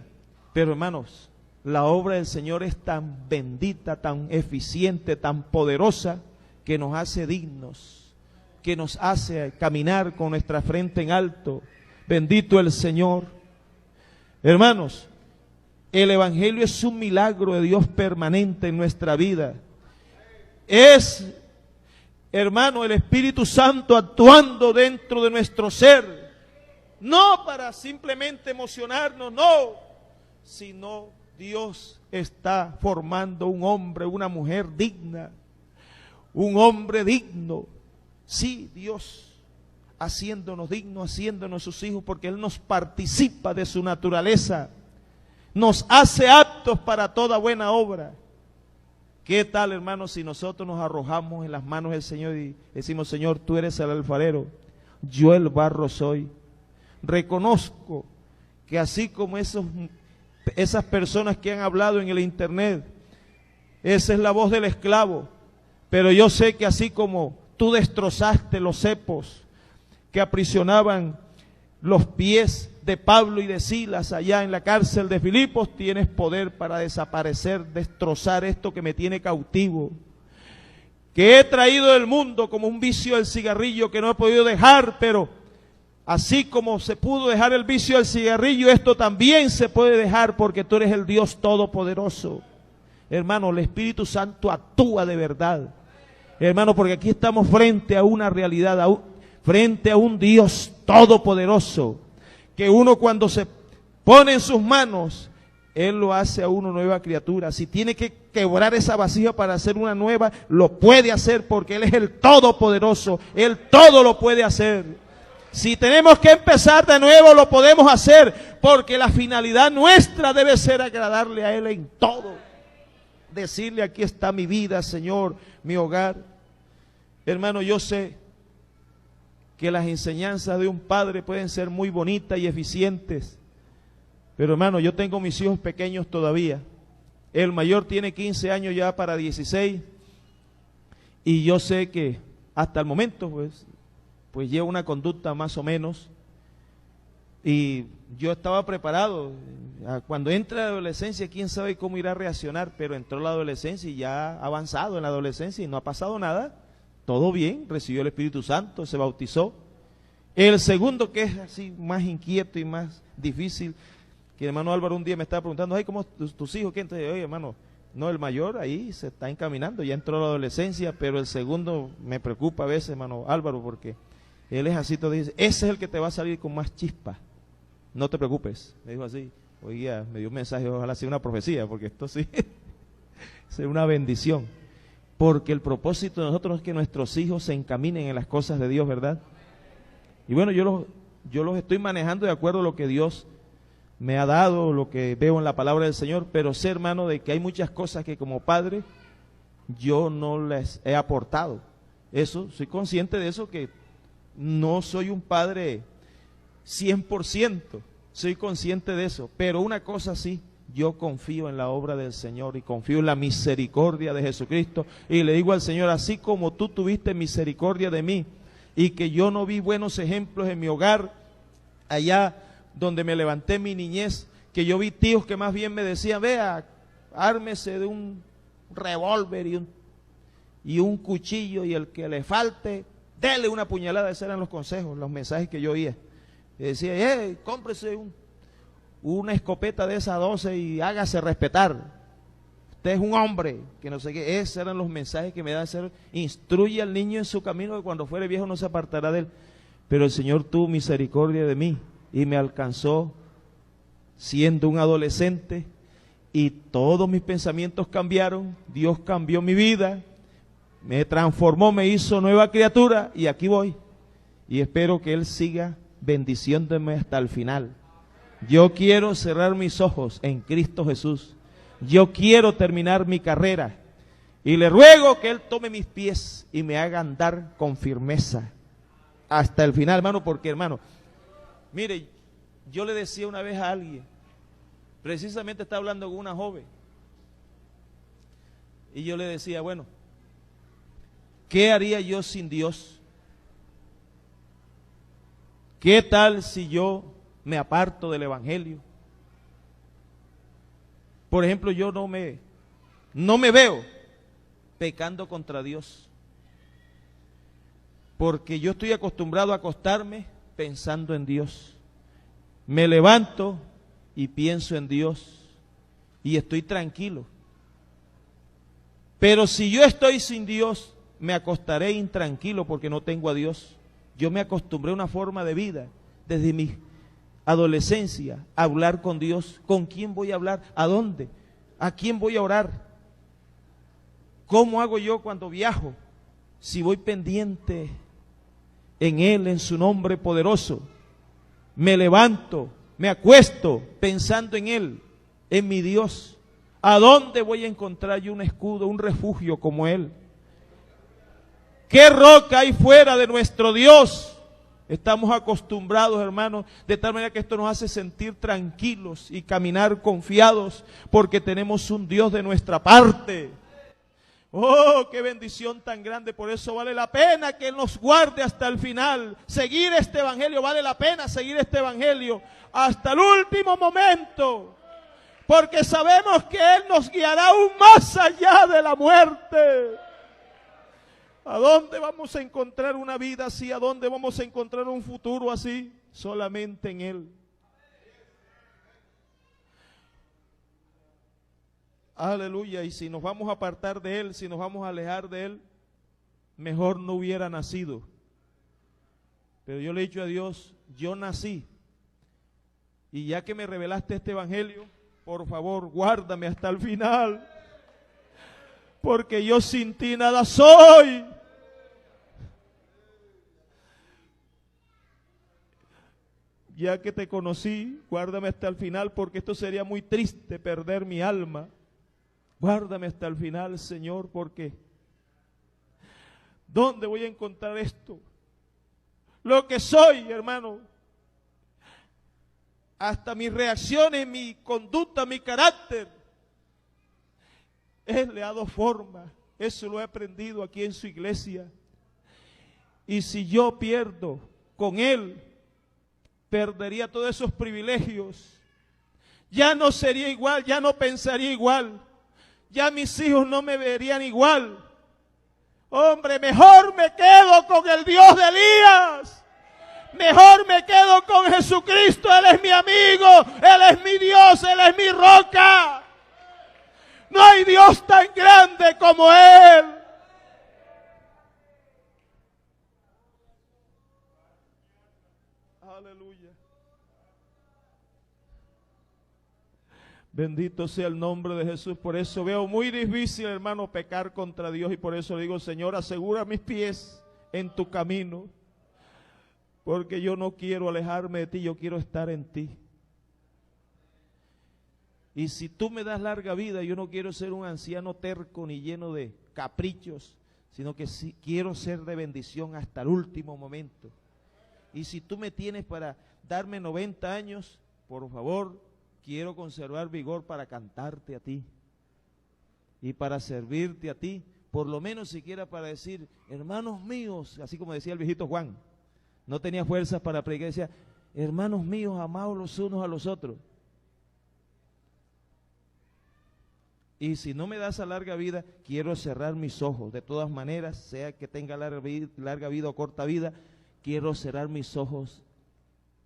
Pero hermanos, la obra del Señor es tan bendita, tan eficiente, tan poderosa, que nos hace dignos, que nos hace caminar con nuestra frente en alto. Bendito el Señor. Hermanos, el Evangelio es un milagro de Dios permanente en nuestra vida. Es, hermano, el Espíritu Santo actuando dentro de nuestro ser. No para simplemente emocionarnos, no, sino Dios está formando un hombre, una mujer digna, un hombre digno. Sí, Dios haciéndonos dignos, haciéndonos sus hijos, porque Él nos participa de su naturaleza, nos hace aptos para toda buena obra. ¿Qué tal, hermanos, si nosotros nos arrojamos en las manos del Señor y decimos, Señor, tú eres el alfarero, yo el barro soy? Reconozco que así como esas personas que han hablado en el internet, esa es la voz del esclavo, pero yo sé que así como tú destrozaste los cepos que aprisionaban los pies de Pablo y de Silas allá en la cárcel de Filipos, tienes poder para desaparecer, destrozar esto que me tiene cautivo, que he traído del mundo como un vicio del cigarrillo que no he podido dejar, pero así como se pudo dejar el vicio del cigarrillo, esto también se puede dejar porque tú eres el Dios Todopoderoso. Hermano, el Espíritu Santo actúa de verdad. Hermano, porque aquí estamos frente a una realidad, frente a un Dios Todopoderoso, que uno cuando se pone en sus manos, Él lo hace a uno nueva criatura. Si tiene que quebrar esa vasija para hacer una nueva, lo puede hacer porque Él es el Todopoderoso. Él todo lo puede hacer. Si tenemos que empezar de nuevo, lo podemos hacer, porque la finalidad nuestra debe ser agradarle a Él en todo. Decirle, aquí está mi vida, Señor, mi hogar. Hermano, yo sé que las enseñanzas de un padre pueden ser muy bonitas y eficientes, pero hermano, yo tengo mis hijos pequeños todavía. El mayor tiene 15 años ya para 16, y yo sé que hasta el momento pues lleva una conducta más o menos, y yo estaba preparado. Cuando entra la adolescencia, quién sabe cómo irá a reaccionar, pero entró la adolescencia y ya ha avanzado en la adolescencia y no ha pasado nada, todo bien, recibió el Espíritu Santo, se bautizó. El segundo, que es así más inquieto y más difícil, que el hermano Álvaro un día me estaba preguntando, ay, ¿cómo tus hijos? ¿Qué? Entonces, oye, hermano, no, el mayor ahí se está encaminando, ya entró la adolescencia, pero el segundo me preocupa a veces, hermano Álvaro, porque él es así, todo dice, ese es el que te va a salir con más chispa, no te preocupes, me dijo así. Oiga, me dio un mensaje, ojalá sea una profecía, porque esto sí es una bendición, porque el propósito de nosotros es que nuestros hijos se encaminen en las cosas de Dios, ¿verdad? Y bueno, yo los estoy manejando de acuerdo a lo que Dios me ha dado, lo que veo en la palabra del Señor, pero sé, hermano, de que hay muchas cosas que como padre yo no les he aportado. Eso, soy consciente de eso, que no soy un padre 100%, soy consciente de eso, pero una cosa sí, yo confío en la obra del Señor y confío en la misericordia de Jesucristo. Y le digo al Señor, así como tú tuviste misericordia de mí y que yo no vi buenos ejemplos en mi hogar, allá donde me levanté en mi niñez, que yo vi tíos que más bien me decían, vea, ármese de un revólver y un cuchillo, y el que le falte, dele una puñalada. Esos eran los consejos, los mensajes que yo oía. Y decía, cómprese una escopeta de esa 12 y hágase respetar. Usted es un hombre, que no sé qué. Esos eran los mensajes que me da hacer. Instruye al niño en su camino, que cuando fuere viejo no se apartará de él. Pero el Señor tuvo misericordia de mí y me alcanzó siendo un adolescente, y todos mis pensamientos cambiaron. Dios cambió mi vida, me transformó, me hizo nueva criatura, y aquí voy. Y espero que Él siga bendiciéndome hasta el final. Yo quiero cerrar mis ojos en Cristo Jesús. Yo quiero terminar mi carrera. Y le ruego que Él tome mis pies y me haga andar con firmeza hasta el final, hermano. Porque, hermano, mire, yo le decía una vez a alguien, precisamente estaba hablando con una joven, y yo le decía, bueno, ¿qué haría yo sin Dios? ¿Qué tal si yo me aparto del Evangelio? Por ejemplo, yo no me veo pecando contra Dios, porque yo estoy acostumbrado a acostarme pensando en Dios. Me levanto y pienso en Dios y estoy tranquilo. Pero si yo estoy sin Dios, me acostaré intranquilo porque no tengo a Dios. Yo me acostumbré a una forma de vida desde mi adolescencia, a hablar con Dios. ¿Con quién voy a hablar? ¿A dónde? ¿A quién voy a orar? ¿Cómo hago yo cuando viajo? Si voy pendiente en Él, en su nombre poderoso. Me levanto, me acuesto pensando en Él, en mi Dios. ¿A dónde voy a encontrar yo un escudo, un refugio como Él? ¿Qué roca hay fuera de nuestro Dios? Estamos acostumbrados, hermanos, de tal manera que esto nos hace sentir tranquilos y caminar confiados, porque tenemos un Dios de nuestra parte. Oh, qué bendición tan grande. Por eso vale la pena que Él nos guarde hasta el final. Seguir este evangelio, vale la pena seguir este evangelio hasta el último momento, porque sabemos que Él nos guiará aún más allá de la muerte. ¿A dónde vamos a encontrar una vida así? ¿A dónde vamos a encontrar un futuro así? Solamente en Él. Aleluya. Y si nos vamos a apartar de Él, si nos vamos a alejar de Él, mejor no hubiera nacido. Pero yo le he dicho a Dios, yo nací, y ya que me revelaste este evangelio, por favor, guárdame hasta el final, porque yo sin ti nada soy. Ya que te conocí, guárdame hasta el final, porque esto sería muy triste, perder mi alma. Guárdame hasta el final, Señor, porque ¿dónde voy a encontrar esto? Lo que soy, hermano, hasta mis reacciones, mi conducta, mi carácter, Él le ha dado forma. Eso lo he aprendido aquí en su iglesia. Y si yo pierdo con Él, perdería todos esos privilegios. Ya no sería igual, ya no pensaría igual. Ya mis hijos no me verían igual. Hombre, mejor me quedo con el Dios de Elías. Mejor me quedo con Jesucristo. Él es mi amigo, Él es mi Dios, Él es mi roca. No hay Dios tan grande como Él. Aleluya. Bendito sea el nombre de Jesús. Por eso veo muy difícil, hermano, pecar contra Dios. Y por eso digo, Señor, asegura mis pies en tu camino. Porque yo no quiero alejarme de ti, yo quiero estar en ti. Y si tú me das larga vida, yo no quiero ser un anciano terco ni lleno de caprichos, sino que sí quiero ser de bendición hasta el último momento. Y si tú me tienes para darme 90 años, por favor, quiero conservar vigor para cantarte a ti y para servirte a ti, por lo menos siquiera para decir, hermanos míos, así como decía el viejito Juan, no tenía fuerzas para predicar, decía, hermanos míos, amados los unos a los otros. Y si no me das a larga vida, quiero cerrar mis ojos. De todas maneras, sea que tenga larga vida o corta vida, quiero cerrar mis ojos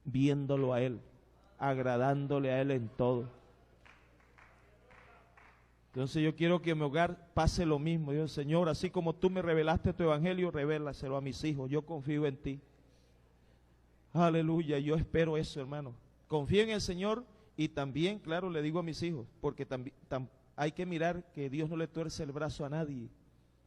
viéndolo a Él, agradándole a Él en todo. Entonces yo quiero que en mi hogar pase lo mismo. Dios, Señor, así como tú me revelaste tu evangelio, revélaselo a mis hijos. Yo confío en ti. Aleluya, yo espero eso, hermano. Confío en el Señor y también, claro, le digo a mis hijos, porque también hay que mirar que Dios no le tuerce el brazo a nadie.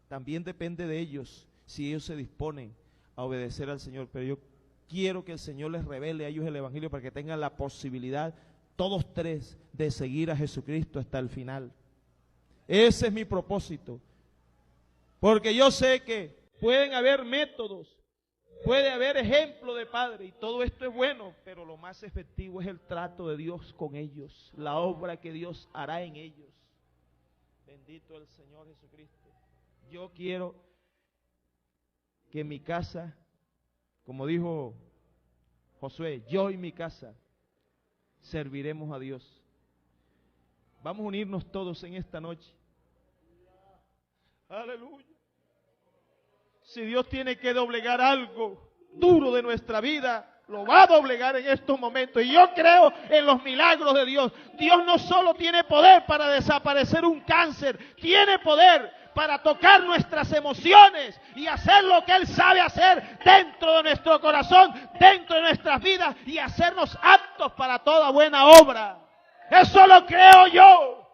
También depende de ellos, si ellos se disponen a obedecer al Señor. Pero yo quiero que el Señor les revele a ellos el evangelio para que tengan la posibilidad, todos tres, de seguir a Jesucristo hasta el final. Ese es mi propósito. Porque yo sé que pueden haber métodos, puede haber ejemplo de padre, y todo esto es bueno, pero lo más efectivo es el trato de Dios con ellos, la obra que Dios hará en ellos. Bendito el Señor Jesucristo. Yo quiero que mi casa, como dijo Josué, yo y mi casa serviremos a Dios. Vamos a unirnos todos en esta noche. Aleluya. Si Dios tiene que doblegar algo duro de nuestra vida, lo va a doblegar en estos momentos. Y yo creo en los milagros de Dios. Dios no solo tiene poder para desaparecer un cáncer, tiene poder para tocar nuestras emociones y hacer lo que Él sabe hacer dentro de nuestro corazón, dentro de nuestras vidas, y hacernos aptos para toda buena obra. Eso lo creo yo,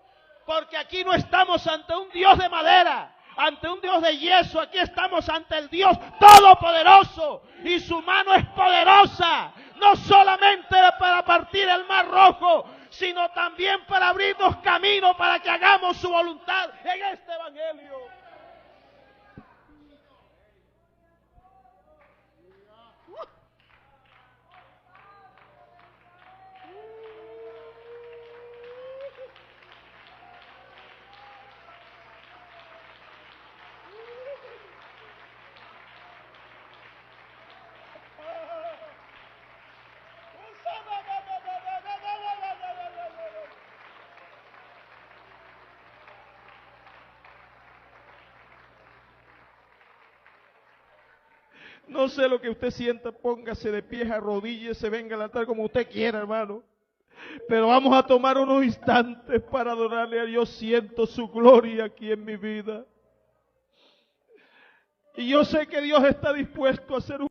porque aquí no estamos ante un Dios de madera, ante un Dios de yeso. Aquí estamos ante el Dios todopoderoso, y su mano es poderosa, no solamente para partir el mar rojo, sino también para abrirnos camino para que hagamos su voluntad en este evangelio. No sé lo que usted sienta, póngase de pie, arrodíllese, venga al altar como usted quiera, hermano. Pero vamos a tomar unos instantes para adorarle a Dios. Siento su gloria aquí en mi vida. Y yo sé que Dios está dispuesto a hacer un